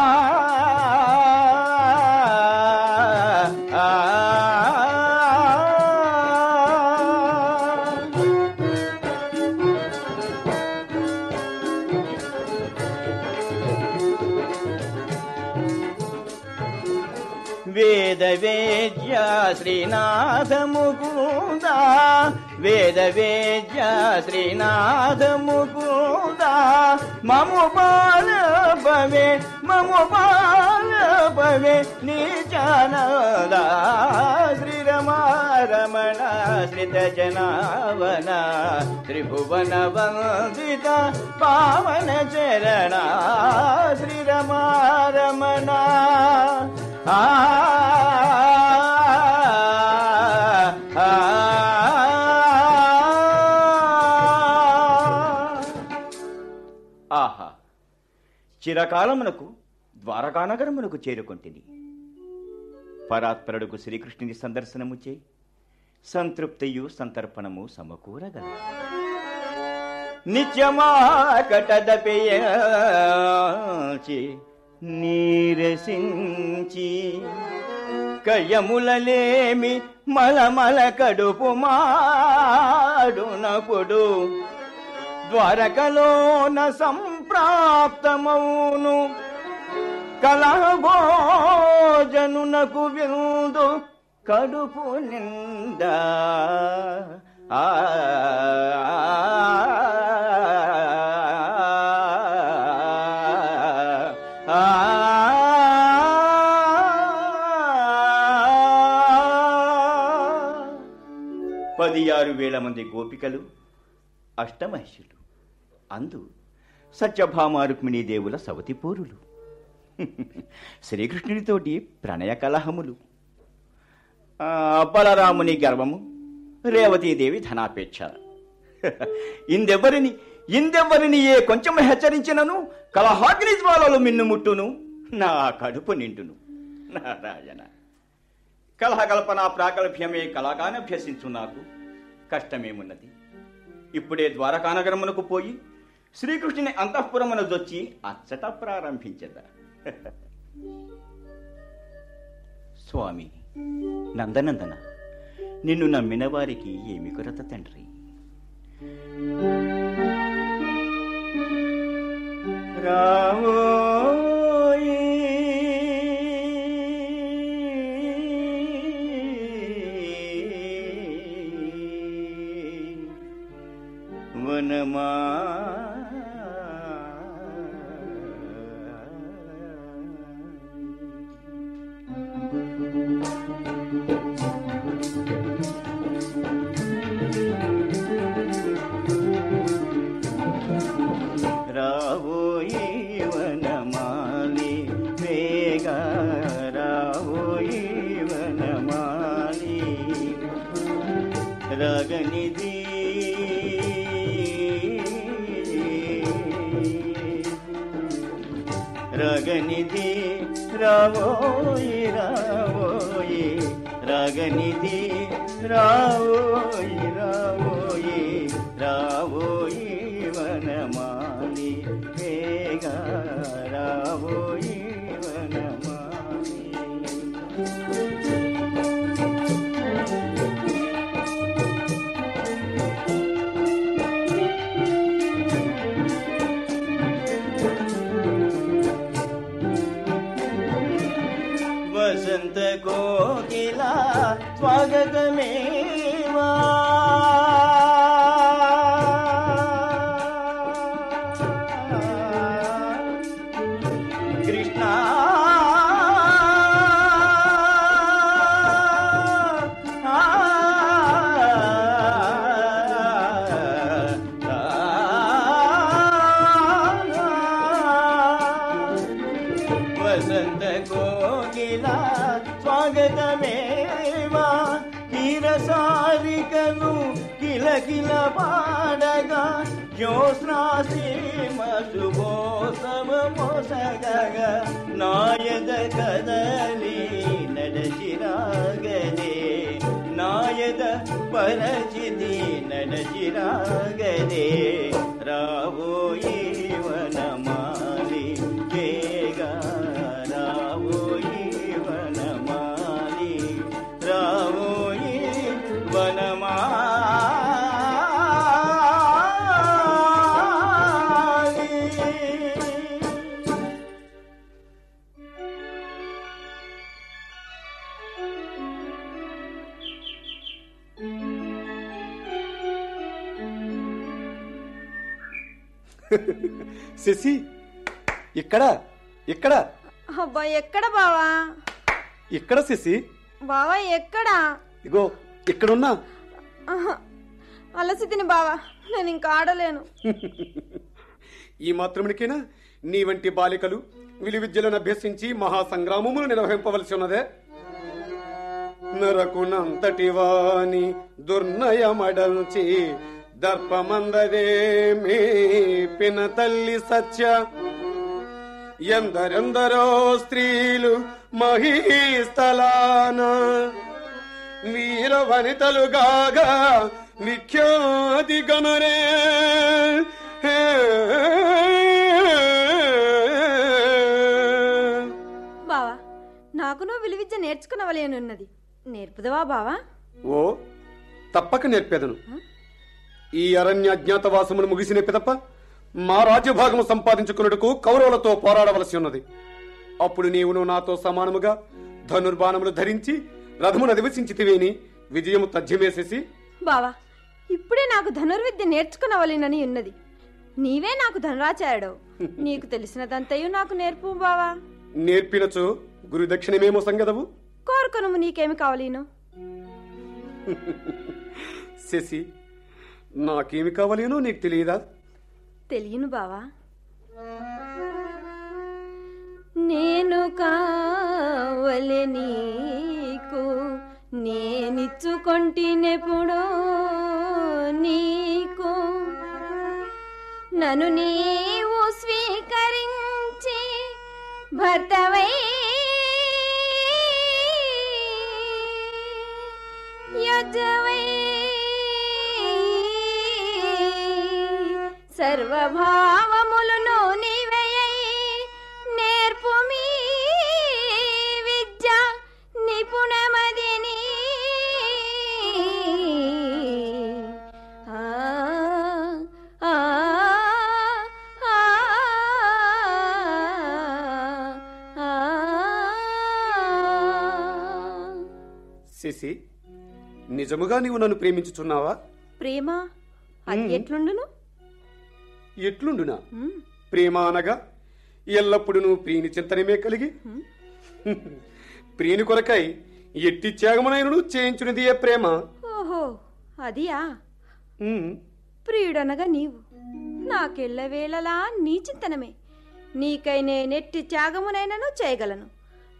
వేద వేద్యాధీశ్వర శ్రీనాథ ముకుంద వేద వేద్య శ్రీనాథ ముకుంద మము పాలపవే నిజానంద శ్రీరమారమణ శ్రిత జనావన త్రిభువన వందిత పావన చరణ శ్రీరమారమణ ఆహా, చిరకాలమునకు ద్వారకానగరమునకు చేరుకొంటిని. పరాత్పరుడుకు శ్రీకృష్ణుని సందర్శనము చేయి సంతృప్తియు సంతర్పణము సమకూరగల. నిత్యమాకటదపెయచి నీరసించి కయ్యములలేమి మలమల కడుపు మాడునప్పుడు ద్వారకలోన సంప్రాప్తమౌను కలభోజనునకు విందు కడుపు నిండా. పది 6,000 మంది గోపికలు, అష్టమహిషులు, అందు సత్యభామ రుక్మిణీ దేవుల సవతిపూరులు, శ్రీకృష్ణునితోటి ప్రణయ కలహములు, బలరాముని గర్వము, రేవతీదేవి ధనాపేక్ష. ఇందెవ్వరిని ఏ కొంచెం హెచ్చరించినను కలహాగ్ని జ్వాలలు మిన్నుముట్టును, నా కడుపు నిండును. నారాయణ, కలహకల్పన ప్రాకల్భ్యమే కలగానభ్యసించు, నాకు కష్టమేమున్నది. ఇప్పుడే ద్వారకానగరమునకు పోయి శ్రీకృష్ణుని అంతఃపురమున దొచ్చి అచ్చట ప్రారంభించద. స్వామి నందనందన, నిన్ను నమ్మిన వారికి ఏమి కొరత తండ్రి. రావోయి వనమా రావోయి వనమాలి వేగ రావోయి వనమాలి రగనిధి రగనిధి రావోయి రావోయి రగనిధి రావోయి రావోయి రావోయి వనమాలి వేగ రావోయి వనమాలి. వసంత కోకిల స్వాగతమేవా కృష్ణ వసంత కోకిల స్వాగతమేవా కీరసారికను కిలకిల పాడగా జ్యోత్స్నాసీమ శుభోత్సవమొసగగా నాయద కదలి నడచిరాగదే నాయద పరచిది నడచిరాగదే రావోయి వనమాలి వేగా రావోయి వనమాలి రావోయి వనమాలి. శశి, ఇక్కడ ఇక్కడ అబ్బా ఎక్కడ బావా? ఇక్కడ శశి. బావా ఎక్కడా? ఇగో ఇక్కడున్నా. అలసితిని బావా, నేను ఇంకా ఆడలేను. ఈ మాత్రమునికైనా నీ వంటి బాలికలు విలువిద్యలను అభ్యసించి మహాసంగ్రామములు నిర్వహింపవలసి ఉన్నదే. నరకునంతటి వాని దుర్నయమడంచి దర్పమందదేమీ పిన తల్లి సత్య. ఎందరెందరో స్త్రీలు మహీస్థలాన వీర వనితలుగాగా విఖ్యాతి గణరే. బావా, నాకు నువ్వు విలువిద్య నేర్చుకునవలేనున్నది, నేర్పుదవా బావా? ఓ తప్పక నేర్పేదను. ఈ అరణ్య అజ్ఞాతవాసమును ముగిసిన పిదప మా రాజ్యభాగము సంపాదించుకున్నట్టుకు కౌరవులతో పోరాడవలసి ఉన్నది. అప్పుడు నీవును నాతో సమానముగా ధనుర్బాణములు ధరించి రథమును అధివసించితివేని విజయము తథ్యమేసేసి. బావా, ఇప్పుడే నాకు ధనుర్విద్య నేర్చుకునవలేనని ఉన్నది. నీవే నాకు ధనురాచార్యుడవు, నీకు తెలిసినదంతయు నాకు నేర్పు బావా. నేర్పినచో గురుదక్షిణమేమో సంగదవు. కోరుకొనుము, నీకేమి కావలేను? శశి, నాకేమి కావలేనో నీకు తెలియదా? తెలియను బావా. నేను కావలే నీకు, నేనిచ్చుకొంటినెప్పుడో నీకు. నన్ను నీవు స్వీకరించి భర్తవై యజవై సర్వభావములను నీవై నేర్పు మీ విద్య నిపుణమదిని. శశి, నిజముగా నీవు నన్ను ప్రేమించుచున్నావా? ప్రేమ అది ఎట్లుండును? ఎట్లుండునా? ప్రేమ అనగా ఎల్లప్పుడు నువ్వు ప్రియుని చింతనమే కలిగి ప్రియుని కొరకై ఎట్టి త్యాగమునైనను చేయించునిది ఏ ప్రేమ. ఓహో, అదియా? ప్రియుడనగా నీవు, నాకెళ్ళవేళలా నీ చింతనమే. నీకై నేనెట్టి త్యాగమునైనను చేయగలను.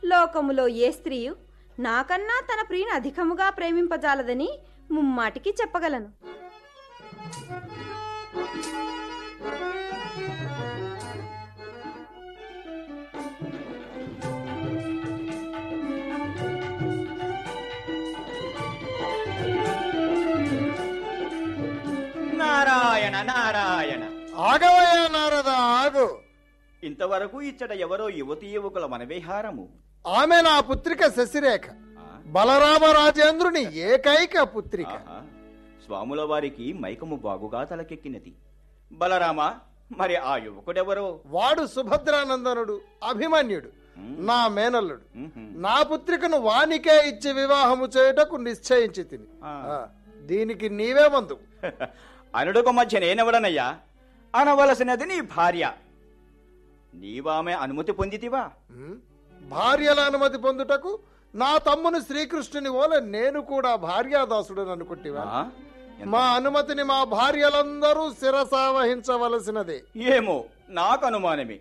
లోకములో ఏ స్త్రీయు నాకన్నా తన ప్రియుని అధికముగా ప్రేమింపజాలదని ముమ్మాటికి చెప్పగలను. నారాయణ నారాయణ. ఆగవయ్యా నారద, ఆగు. ఇంతవరకు ఇచ్చట ఎవరో యువతీ యువకుల మనవిహారము. ఆమె నా పుత్రిక శశిరేఖ, బలరామ రాజేంద్రుని ఏకైక పుత్రిక. స్వాముల వారికి మైకము బాగుగా తలకెక్కినది. బలరామ, మరి ఆ యువకుడెవరో? వాడు సుభద్రానందనుడు, అభిమన్యుడు, నా మేనల్లుడు. నా పుత్రికను వానికే ఇచ్చి వివాహము చేయుటకు నిశ్చయించి తిని. దీనికి నీవే మందు. అనుడుకు మధ్య నేనెవడనయ్యా? అనవలసినది నీ భార్య. నీవామె అనుమతి పొందితివా? భార్యల అనుమతి పొందుటకు నా తమ్ముని శ్రీకృష్ణుని ఓల నేను కూడా భార్యాదాసుడని అనుకుంటేవా? మా అనుమతిని మా భార్యలందరూ శిరసావహించవలసినదే. ఏమో, నాకు అనుమానమే.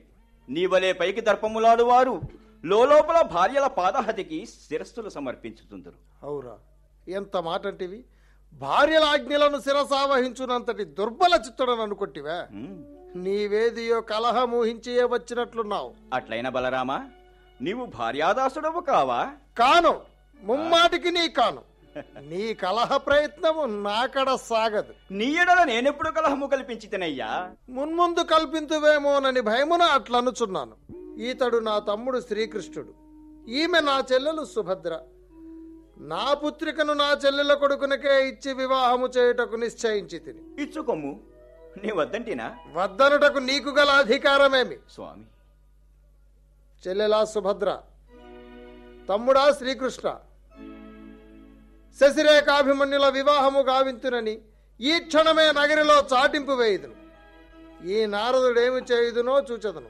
నీవలే పైకి దర్పములాడు వారు లోపల భార్యల పాదహతికి శిరస్సులు సమర్పించుతుందరు. అవురా, ఎంత మాటంటివి! భార్యల ఆజ్ఞలను శిరసావహించునంతటి దుర్బల చిత్తుడని అనుకుంటివా? నీవేదియో కలహమూహించి వచ్చినట్లున్నావు. అట్లైన బలరామా, నీవు భార్యాదాసుడవు కావా? కాను, ముమ్మాటికి నీ కాను. నీ కలహ ప్రయత్నము నాకడ సాగదు. నీ ఎడల నేనెప్పుడు కలహము కల్పించితేనయ్యా? మున్ముందు కల్పింతువేమోనని భయమున అట్లనుచున్నాను. ఈతడు నా తమ్ముడు శ్రీకృష్ణుడు, ఈమె నా చెల్లెలు సుభద్ర. నా పుత్రికను నా చెల్లెల కొడుకునకే ఇచ్చి వివాహము చేయుటకు నిశ్చయించి తిని. ఇచ్చుకొమ్ము, నీ వద్దంటినా? వద్దనుటకు నీకు గల అధికారమేమి? స్వామి. చెల్లెలా సుభద్ర, తమ్ముడా శ్రీకృష్ణ, శశిరేఖాభిమన్యుల వివాహము గావింతునని ఈ క్షణమే నగరిలో చాటింపు వేయుదును. ఈ నారదుడేమి చేయుదునో చూచెదను.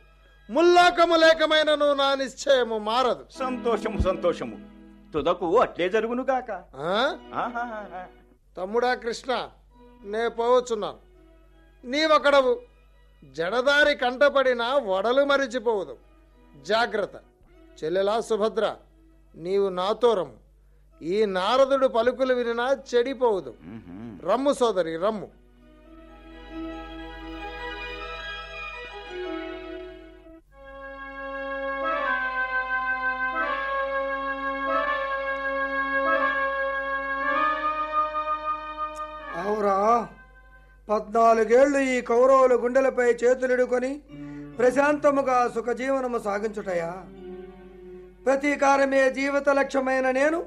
ముల్లోకము లేకమైనను నా నిశ్చయము మారదు. సంతోషము సంతోషము, తుదకు అట్లే జరుగునుగాక. తమ్ముడా కృష్ణ, నే పోవచ్చున్నాను. నీవొకడవు, జడదారి కంటపడిన వడలు మరిచిపోవదు. జాగ్రత్త. చెల్లెలా సుభద్ర, నీవు నాతో రమ్ము. ఈ నారదుడు పలుకులు వినినా చెడిపోవదు. రమ్ము సోదరి, రమ్ము. అవురా, 14 ఏళ్లు ఈ కౌరవుల గుండెలపై చేతులిడుకొని ప్రశాంతముగా సుఖజీవనము సాగించుటయా? ప్రతీకారమే జీవిత లక్ష్యమైన నేను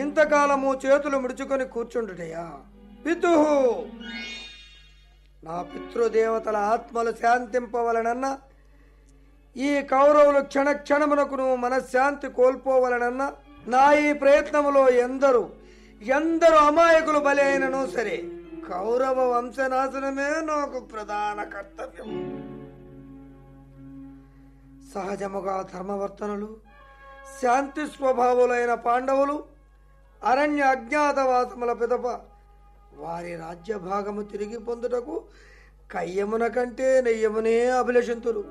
ఇంతకాలము చేతులు ముడుచుకొని కూర్చుండుటయా? పితుహు, నా పితృదేవతల ఆత్మలు శాంతింపవలనన్న, ఈ కౌరవులు క్షణక్షణమునకును మనశ్శాంతి కోల్పోవలనన్న నా ఈ ప్రయత్నములో ఎందరు అమాయకులు బలి అయినను సరే, కౌరవ వంశనాశనమే నాకు ప్రధాన కర్తవ్యం. సహజముగా ధర్మవర్తనులు, శాంతి స్వభావులైన పాండవులు అరణ్య అజ్ఞాతవాసముల పిదప వారి రాజ్య భాగము తిరిగి పొందుటకు కయ్యమున కంటే నెయ్యమునే అభిలషింతురు.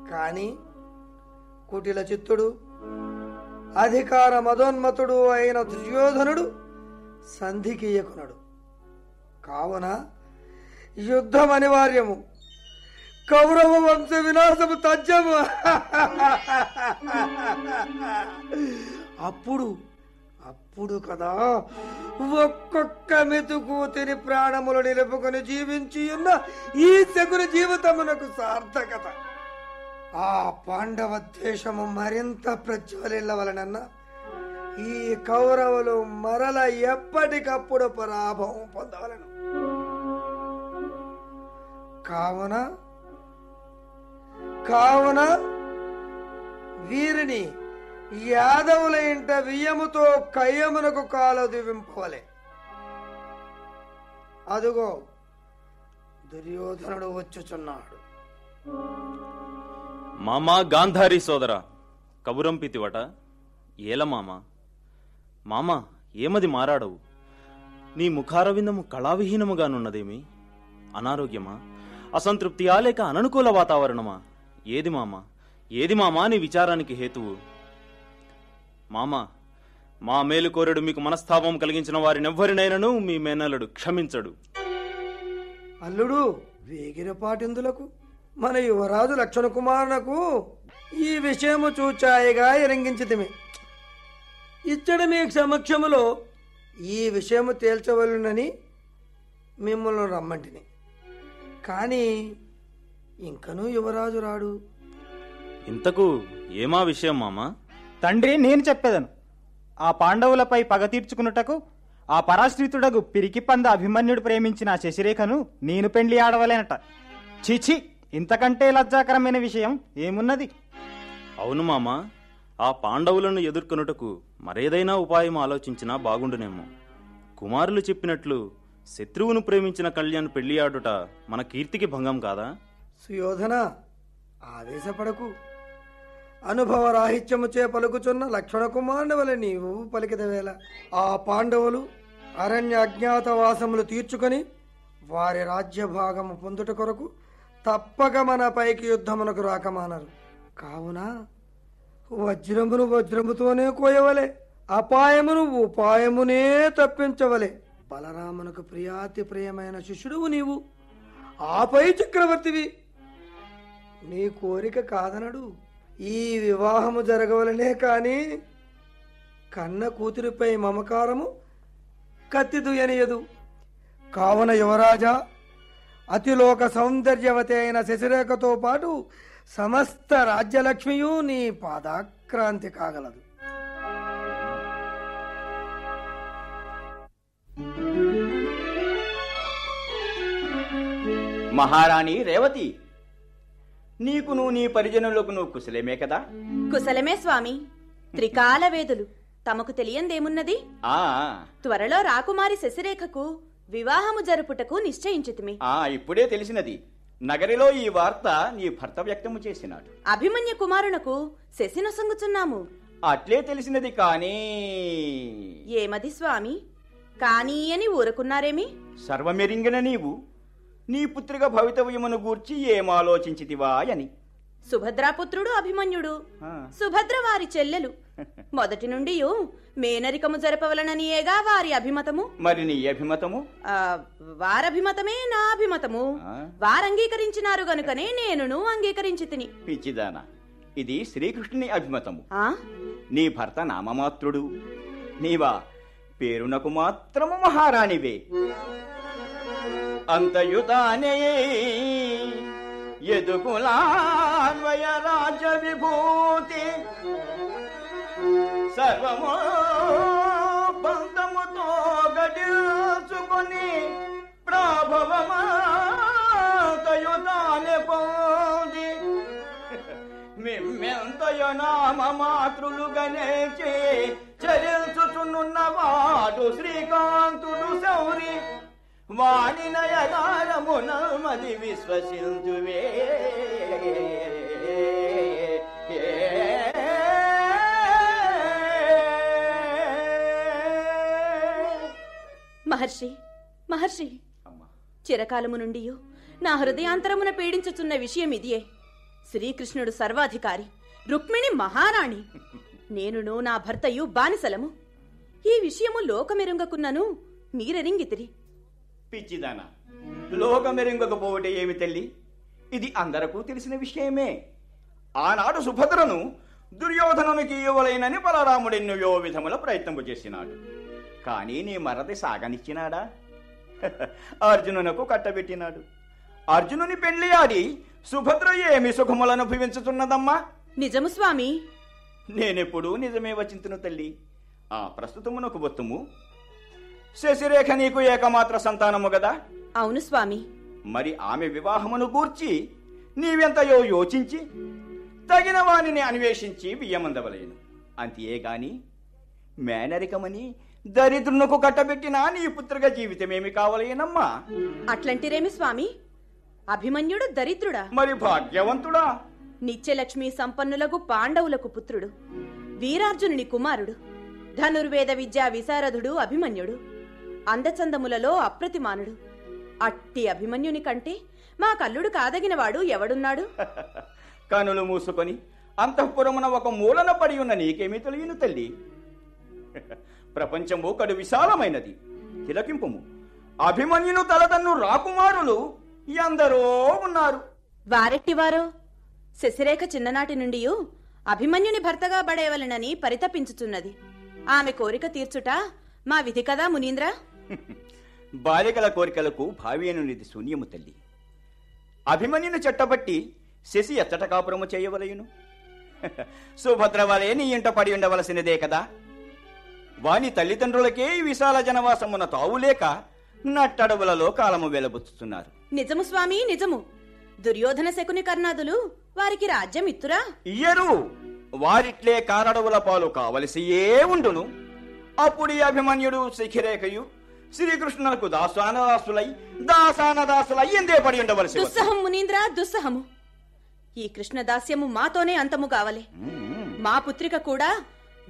కాని కుటిల చిత్తుడు, అధికార మదోన్మతుడు అయిన దుర్యోధనుడు సంధికియకునడు. కావున యుద్ధం అనివార్యము, కౌరవ వంశ వినాశము తథ్యము. అప్పుడు కదా ఒక్కొక్క మెతుకు తిని ప్రాణములు నిలుపుకొని జీవించి ఉన్న ఈ శకుని జీవితమునకు సార్థకత. ఆ పాండవ దేశము మరింత ప్రజ్వలిల్లవలనన్న ఈ కౌరవులు మరల ఎప్పటికప్పుడు పరాభవం పొందవలను. కావున వీరిని యాదవుల ఇంట వియ్యముతో కయ్యమునకు కాలు దివింపవలే. అదుగో దుర్యోధనుడు వచ్చుచున్నాడు. మామా గాంధారి సోదర, కబురంపితివట ఏల మామా? మామా, ఏమది మారాడవు? నీ ముఖారవిందము కళావిహీనముగానున్నదేమి? అనారోగ్యమా, అసంతృప్తియా, లేక అననుకూల వాతావరణమా? ఏది మామా నీ విచారానికి హేతువు? మామా, మా మేలుకోరుడు మీకు మనస్తాపం కలిగించిన వారినెవ్వరినైనను మీ మేనలుడు క్షమించడు. అల్లుడు, వేగిరపాటిందులకు మన యువరాజు లక్షణ కుమారునకు ఈ విషయము చూచాయిగా ఎరంగించితిమి. ఇచ్చడి మీ సమక్షములో ఈ విషయము తేల్చవలనని మిమ్మల్ని రమ్మంటిని. కానీ ఇంకనూ యువరాజు రాడు. ఇంతకు ఏమా విషయం మామా? తండ్రి, నేను చెప్పేదను. ఆ పాండవులపై పగ తీర్చుకున్నటకు ఆ పరాశ్రితుడగు పిరికి పంద అభిమన్యుడు ప్రేమించిన శశిరేఖను నేను పెండ్లి ఆడవలేనట. చీచి, ఇంతకంటే లజ్జాకరమైన విషయం ఏమున్నది? అవును మామా, ఆ పాండవులను ఎదుర్కొనుటకు మరేదైనా ఉపాయం ఆలోచించినా బాగుండునేమో. కుమారులు చెప్పినట్లు శత్రువును ప్రేమించిన కళ్యాణ్ పెళ్లి ఆడుట మన కీర్తికి భంగం కాదా? సుయోధన, ఆవేశపడకు. అనుభవ రాహిత్యముచే పలుకుచున్న లక్ష్మణ కుమారుని వలె నీవు పలికిదవేళ. ఆ పాండవులు అరణ్య అజ్ఞాతవాసములు తీర్చుకొని వారి రాజ్య భాగము పొందుట కొరకు తప్పక మన పైకి యుద్ధమునకు రాకమానరు. కావున వజ్రమును వజ్రముతోనే కోయవలే, అపాయమును ఉపాయమునే తప్పించవలే. బలరామునకు ప్రియాతి ప్రియమైన శిష్యుడువు నీవు, ఆపై చక్రవర్తివి. నీ కోరిక కాదనడు. ఈ వివాహము జరగవలనే కాని కన్న కూతురిపై మమకారము కత్తిదుయనియదు. కావున యువరాజా, అతిలోక సౌందర్యవతి అయిన శశిరేఖతో పాటు సమస్త రాజ్యలక్ష్మియు నీ పాదాక్రాంతి కాగలదు. మహారాణి రేవతి, నీకును నీ పరిజనులకు కుశలమే కదా? కుశలమే స్వామి. త్రికాల వేదులు తమకు తెలియందేమున్నది? త్వరలో రాకుమారి శశిరేఖకు వివాహము జరుపుటకు నిశ్చయించితిమి. ఇప్పుడే తెలిసినది. నగరిలో ఈ వార్త నీ భర్త వ్యక్తము చేసినాడు. అభిమన్య కుమారునకు శశినొసంగుచున్నాము. అట్లే తెలిసినది. కానీ ఏమది స్వామి? కానీ అని ఊరుకున్నారేమి? సర్వమెరింగిన నీవు నీ పుత్రిక భవితవ్యమును గూర్చి ఏమాలోచించితివా అని. సుభద్రాపుత్రుడు అభిమన్యుడు, సుభద్ర వారి చెల్లెలు. మొదటి నుండి మేనరికము జరపవలననియేగా వారి అభిమతము. మరి నీ అభిమతము? వారభిమతమే నా అభిమతము. వారంగీకరించినారు గనుకనే నేనును అంగీకరించి తిని. పిచ్చిదానా, ఇది శ్రీకృష్ణుని అభిమతము. నీ భర్త నామమాత్రుడు, నీవా పేరునకు మాత్రము మహారాణివే. అంతయుతానే ఎదుకులాన్వయ రాజ విభూతి సర్వము బంధముతో గడిల్చుకొని ప్రభవమంతయుతానే పొంది మిమ్మెంతయ నామ మాతృలు గణేచి చరించుచున్నవాడు శ్రీకాంతుడు శౌరి. వాణి నయనారమునమది విశ్వసించువే. మహర్షి, మహర్షి, చిరకాలము నుండి నా హృదయాంతరమున పీడించుచున్న విషయం ఇదియే. శ్రీకృష్ణుడు సర్వాధికారి, రుక్మిణి మహారాణి, నేనును నా భర్తయు బానిసలము. ఈ విషయము లోకమెరుంగకున్నను మీరెరింగితిరి. పిచ్చిదానా, లోకమెరుంగకపోవటే ఏమి తల్లి? ఇది అందరకు తెలిసిన విషయమే. ఆనాడు సుభద్రను దుర్యోధనునికి ఇవ్వలేనని బలరాముడెన్నో విధముల ప్రయత్నము చేసినాడు. కానీ నీ మరది సాగనిచ్చినాడా? అర్జునునకు కట్టబెట్టినాడు. అర్జునుని పెళ్లి ఆడి సుభద్ర ఏమి సుఖములను అనుభవించుతున్నదమ్మా? నిజము స్వామి. నేనెప్పుడు నిజమే వచింతును తల్లి. ఆ ప్రస్తుతమునకు బొత్తుము శశిరేఖ నీకు ఏకమాత్ర సంతానము గదా? అవును స్వామి. మరి ఆమె వివాహమును గూర్చి నీవెంతయో యోచించి తగిన వానిని అన్వేషించి బియ్యమందవలేను. అంతేగాని మేనరికమని దరిద్రునకు కట్టబెట్టినా నీ పుత్రిక జీవితమేమి కావలేనమ్మా? అట్లంటిరేమి స్వామి? అభిమన్యుడు దరిద్రుడా? మరి భాగ్యవంతుడా. నిత్యలక్ష్మి సంపన్నులకు పాండవులకు పుత్రుడు, వీరార్జునుని కుమారుడు, ధనుర్వేద విద్యా విశారదుడు అభిమన్యుడు, అందచందములలో అప్రతిమానుడు. అట్టి అభిమన్యుని కంటే మా కల్లుడు కాదగినవాడు ఎవడున్నాడు? కనులు మూసుకొని అంతఃపురమున ఒక మూలన పడి ఉన్న నీకేమీ తెలియను తల్లి. ప్రపంచము కడు విశాలమైనది. తిలకింపుము. అభిమన్యును తలదన్ను రాకుమారులు ఎందరో ఉన్నారు. వారెట్టివారో? శశిరేఖ చిన్ననాటి నుండి అభిమన్యుని భర్తగా బడేవలనని పరితపించుచున్నది. ఆమె కోరిక తీర్చుట మా విధి కదా మునీంద్ర? బాలికల కోరికలకు భావ్యనునిది శూన్యము తల్లి. అభిమన్యుని చెట్టబట్టి శశి ఎచ్చట కాపురము చేయవలయును? సుభద్ర వలే నీ ఇంట పడి ఉండవలసినదే కదా. వాని తల్లిదండ్రులకే ఈ విశాల జనవాసమున తావులేక నట్టడవులలో కాలము వెలబుచ్చుతున్నారు. నిజము స్వామి, నిజము. దుర్యోధన శకుని కర్ణాదులు వారికి రాజ్యం ఇత్తురా? ఇయ్యరు. వారిట్లే కారడవుల పాలు కావలసియే ఉండును. అప్పుడు ఈ అభిమన్యుడు శిఖిరేఖయు శ్రీకృష్ణులకు దాసానదాసులై ఎందే పడి ఉండవలసి. దుస్సహం మునీంద్ర, దుస్సహము. ఈ కృష్ణదాస్యము మాతోనే అంతము కావలే. మా పుత్రిక కూడా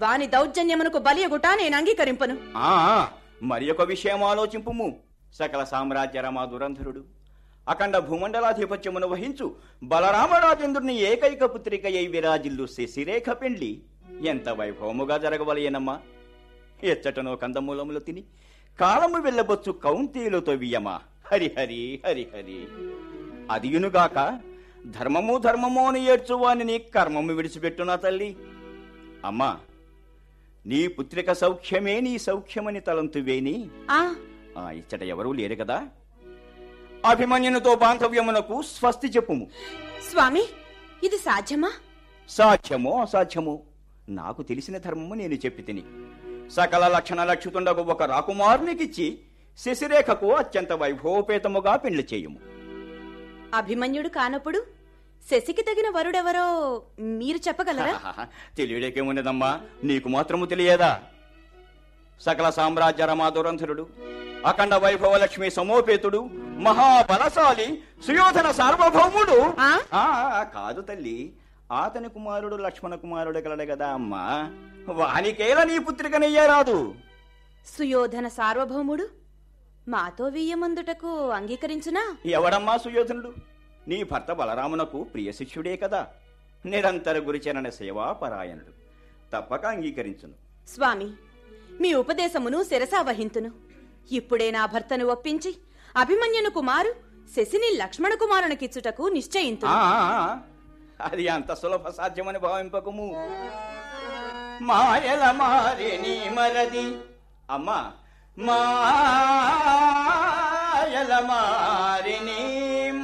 వాని దౌర్జన్యమునకు బలియగుట నేను అంగీకరింపను. మరి ఒక విషయం ఆలోచింపుము. సకల సామ్రాజ్య రమా దురంధరుడు అఖండ భూమండలాధిపత్యమును వహించు బలరామరాజేంద్రుని ఏకైక పుత్రిక అయి విరాజిల్లు శశిరేఖ పెండ్లి ఎంత వైభవముగా జరగవలయనమ్మా. ఎచ్చటనో కందమూలములు తిని కాలము వెళ్ళబొచ్చు కౌంతీయులతో వియమా. హరిహరి హరిహరి. అదియునుగాక ధర్మము ధర్మము అని ఏడ్చువాని నీ కర్మము విడిచిపెట్టునా తల్లి. అమ్మా, నీ పుత్రిక సౌఖ్యమే నీ సౌఖ్యమని తలంతువేని ఇచ్చట ఎవరూ లేరు కదా. అభిమన్యునితో బాంధవ్యమునకు స్వస్తి చెప్పుము. స్వామి, ఇది సాధ్యమా? సాధ్యమో అసాధ్యమో నాకు తెలిసిన ధర్మము నేను చెప్పి తిని. సకల లక్షణ లక్షితుండకు ఒక రాకుమారునికిచ్చి శశిరేఖకు అత్యంత వైభవోపేతముగా పెళ్లి చేయుము. అభిమన్యుడు కానప్పుడు శశికి తగిన వరుడెవరో మీరు చెప్పగలరా? తెలియడేకేమున్నదమ్మా, నీకు మాత్రము తెలియదా? సకల సామ్రాజ్య రమా దురంధరుడు అఖండ వైభవ లక్ష్మి సమోపేతుడు మహాబలశాలి సుయోధన సార్వభౌముడు కాదు తల్లి, అతని కుమారుడు లక్ష్మణ కుమారుడు కలడు కదా అమ్మా, వానికేలా నీ పుత్రికనయ్యారాదు. సుయోధన సార్వభౌముడు మాతో వీయమందుటకు అంగీకరించునా? ఎవడమ్మా సుయోధనుడు? నీ భర్త బలరామునకు ప్రియ శిష్యుడే కదా, నిరంతర గురుచరణ సేవాపరాయణుడు, తప్పక అంగీకరించును. స్వామి, మీ ఉపదేశమును శిరసావహింతును. ఇప్పుడే నా భర్తను ఒప్పించి అభిమన్యుని కుమారు శశిని లక్ష్మణ కుమారునికిచ్చుటకు నిశ్చయింతు. అది అంత సులభ సాధ్యమని భావింపకము. మాయల మారే నీ మరది అమ్మా, మాయల మారే నీ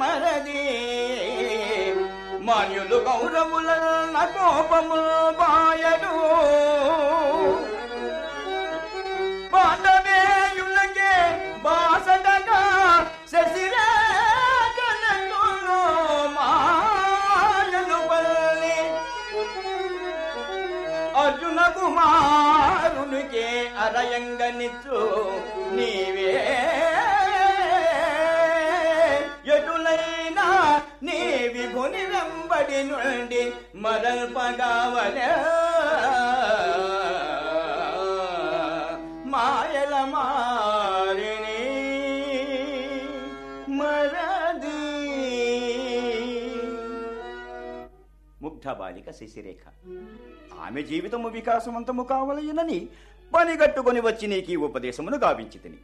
మరది, మాన్యులు గౌరవుల కోపము బాయడు, బాటవేయులకే బాసటగా శశిరేఖను మాయలు పల్లి, అర్జున కుమారునికే అరయంగనిచ్చు నీవే, ఎటులైనా నీ విభుని వెంబడి నుండి మరల్పగావలే. మాయల మారిని మరది. ముగ్ధ బాలిక శశిరేఖ, ఆమె జీవితము వికాసవంతము కావలయునని పనిగట్టుకొని వచ్చి నీకు ఈ ఉపదేశమును గావించి తిని,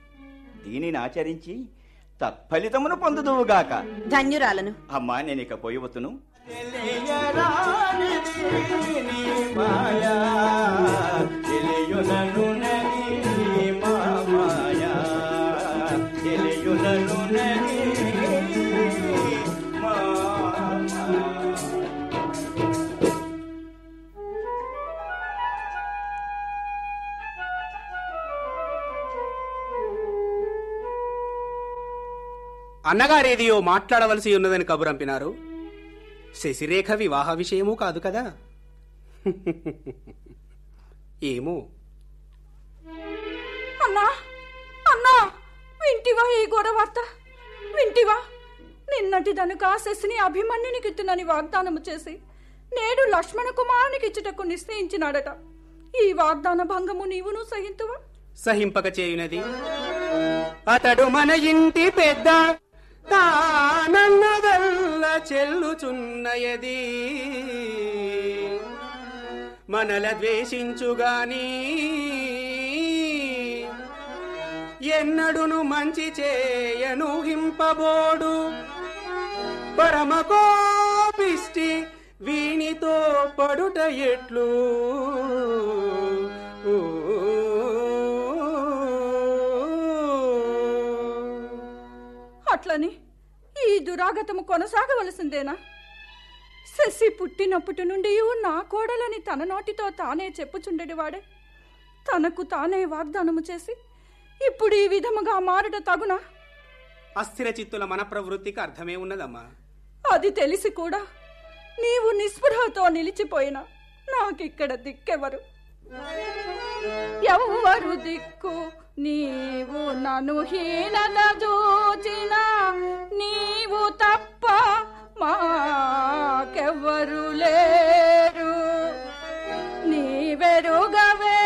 దీనిని ఆచరించి తత్ఫలితమును పొందుదువుగాక. ధన్యురాలను. అమ్మా, నేనిక పోయవతును. అన్నగారేదియో మాట్లాడవలసి ఉన్నదని కబురంపినారు. శశిరేఖ వివాహ విషయమూ కాదు కదా. ఏమో. అన్నా అన్నా, వింటివా ఈ గొడవార్త? వింటివా? నిన్నటి దనుక శశిని అభిమన్యునికిత్తునని వాగ్దానము చేసి నేడు లక్ష్మణ కుమారునికి ఇచ్చుటకు నిశ్చయించినాడట. ఈ వాగ్దాన భంగము నీవును సహింతువా? సహింపక చేయునది. అతడు మన ఇంటి పెద్ద, తానన్నదల్ల చెల్లుచున్నయది, మనల ద్వేషించుగాని ఎన్నడును మంచి చేయను హింపబోడు, పరమ కోపిష్టి వీనితో పడుట ఎట్లు. అట్లని ఈ దురాగతము కొనసాగవలసిందేనా? శశి పుట్టినప్పటి నుండి నా కోడలని తన నోటితో తానే చెప్పుచుండేవాడే తనకు తానే వాగ్దానము చేసి ఇప్పుడు ఈ విధముగా మారుట తగునా? అస్థిర చిత్తుల మన ప్రవృత్తికి అర్థమే ఉన్నదమ్మా. అది తెలిసి కూడా నీవు నిస్పృహతో నిలిచిపోయినా నాకిక్కడ దిక్కెవరు? ఎవరు దిక్కు? నీవు నన్ను హీనత చూచిన నీవు తప్ప మాకెవ్వరు లేరు. నీవెరుగవే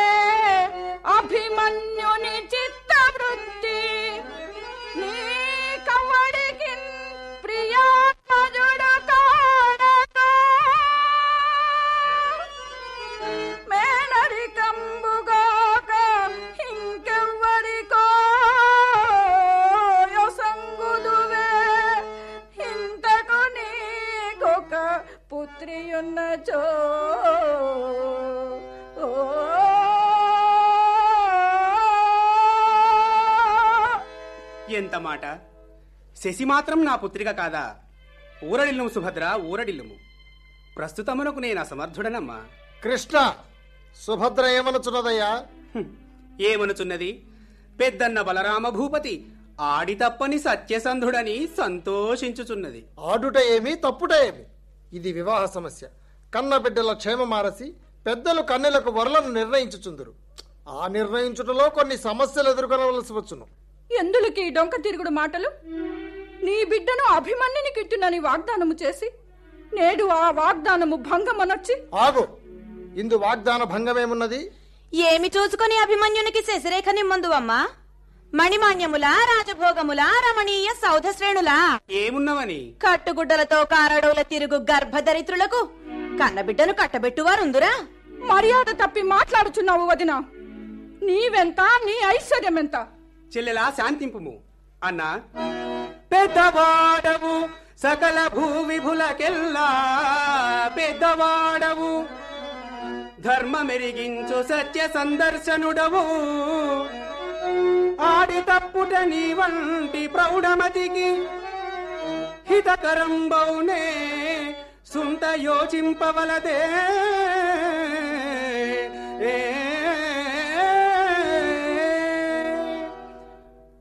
అభిమన్యుని చిత్తవృత్తి, నీ కవడికి ప్రియాజుడు కాడతో మేనరికంబుగాక ఇంకెవ్వరికో యొసంగుదువే. ఇంతకు నీకొక పుత్రియున్నచో ఎంత మాట! శశి మాత్రం నా పుత్రిక కాదా? ఊరడిల్లుము సుభద్ర, ఊరడిల్లుము. ప్రస్తుతమునకు నేను అసమర్థుడనమ్మా. కృష్ణ, సుభద్ర ఏమనుచున్నదయ్యా? ఏమనుచున్నది? పెద్దన్న బలరామ భూపతి ఆడి తప్పని సత్యసంధుడని సంతోషించుచున్నది. ఆడుట ఏమి, తప్పుట ఏమి? ఇది వివాహ సమస్య. కన్న బిడ్డల క్షేమమారసి పెద్దలు కన్నెలకు వరలను నిర్ణయించుచుందురు. ఆ నిర్ణయించుటలో కొన్ని సమస్యలు ఎదుర్కొనవలసి వచ్చును. ఎందులకి డొంక తిరుగుడు మాటలు? నీ బిడ్డను అభిమన్యునికి ఇట్టునని వాగ్దానము చేసి నేడు ఆ వాగ్దానము భంగమనొచ్చి. ఆగు, ఇందు వాగ్దాన భంగమేమున్నది? ఏమి చూసుకొని అభిమన్యునికి శశిరేఖనిమ్మందువమ్మా? మణిమాన్యములా, రాజభోగములా, రమణీయ సౌధ శ్రేణులా? ఏమున్నవని? కట్టుగుడ్డలతో కారడవుల తిరుగు గర్భధరిత్రులకు కన్నబిడ్డను కట్టబెట్టువారుందురా? మర్యాద తప్పి మాట్లాడుచున్నావు వదినా. నీవెంత, నీ ఐశ్వర్యమెంత? చెల్లెలా శాంతింపుము. అన్నా, పెద్దవాడవు సకల భూవిభులకెల్లా పెద్దవాడవు, ధర్మమెరిగించు సత్య సందర్శనుడవు, ఆడి తప్పుట నీ వంటి ప్రౌఢమతికి హితకరంబౌనే సుంత యోచింపవలదే.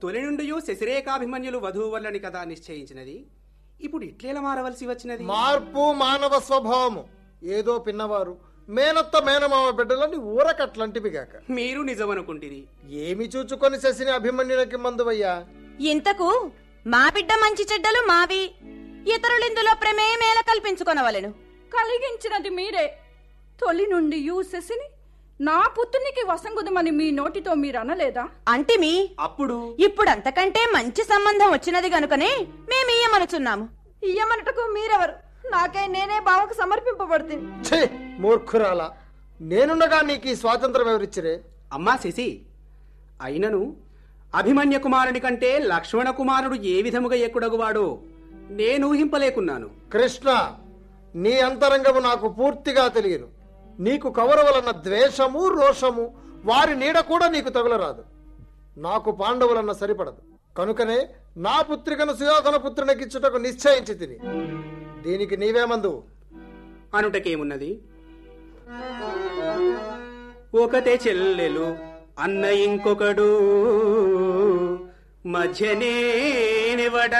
తొలి నుండి శశిరేఖాభిమన్యులు వధువు వల్లని కదా నిశ్చయించినది. ఇప్పుడు ఇట్లేలా మారవలసి వచ్చినది? మార్పు మానవ స్వభావము. ఏదో పిన్నవారు మేనత్త మేనమామ బిడ్డలని ఊరకట్లాంటివిగాక మీరు నిజమనుకుంటిరి. ఏమి చూచుకొని శశిని అభిమన్యులకి మందువయ్యా? ఇంతకు మా బిడ్డ మంచి చెడ్డలు మావి, ఇతరులిందులో ప్రమేమేల కల్పించుకొనవలెను. కలిగించినది మీరే. తొలి నుండి శశిని నా పుత్రునికి వసంగుదమని మీ నోటితో మీరు అనలేదా? అంటిమి. అప్పుడు ఇప్పుడు అంతకంటే మంచి సంబంధం వచ్చినది గనుకనే మేము ఇయ్యమనుచున్నాము. ఇయ్యమనటకు మీరెవరు? నాకై నేనే బావకు సమర్పింపబడుతుంది. మూర్ఖురాలా, నేనుండగా నీకు ఈ స్వాతంత్రం ఎవరిచ్చిరే? అమ్మా శశి, అయినను అభిమన్య కుమారుని కంటే లక్ష్మణ కుమారుడు ఏ విధముగా ఎక్కుడగువాడో నేను ఊహింపలేకున్నాను. కృష్ణ, నీ అంతరంగము నాకు పూర్తిగా తెలియను. నీకు కౌరవులన్న ద్వేషము, రోషము, వారి నీడ కూడా నీకు తగులరాదు. నాకు పాండవులన్న సరిపడదు. కనుకనే నా పుత్రికను సుయోధన పుత్రునికిచ్చుటకు నిశ్చయించి తిని. దీనికి నీవేమందువు? అనుటకేమున్నది? ఒకటే చెల్లెలు అన్న ఇంకొకడు, మధ్యనేనివడ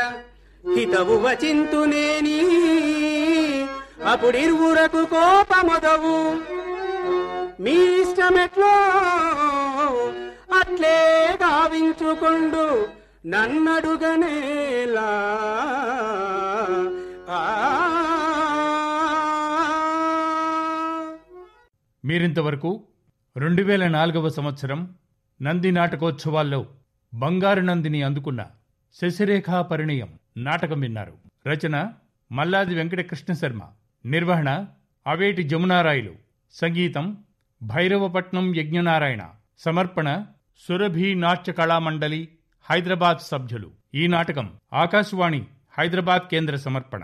హితవు వచింతునేని, అప్పుడిరువురకు కోపమొదవు. మీ ఇష్టమెట్లో అట్లే గావించుకొండు నన్నడుగనేలా. మీరింతవరకు 2004వ సంవత్సరం నంది నాటకోత్సవాల్లో బంగారు నందిని అందుకున్న శశిరేఖా పరిణయం నాటకం విన్నారు. రచన మల్లాది వెంకటకృష్ణ శర్మ. నిర్వహణ అవేటి జమునారాయలు. సంగీతం భైరవపట్నం యజ్ఞనారాయణ. సమర్పణ సురభి నాట్య కళామండలి, హైదరాబాద్ సభ్యులు. ఈ నాటకం ఆకాశవాణి హైదరాబాద్ కేంద్ర సమర్పణ.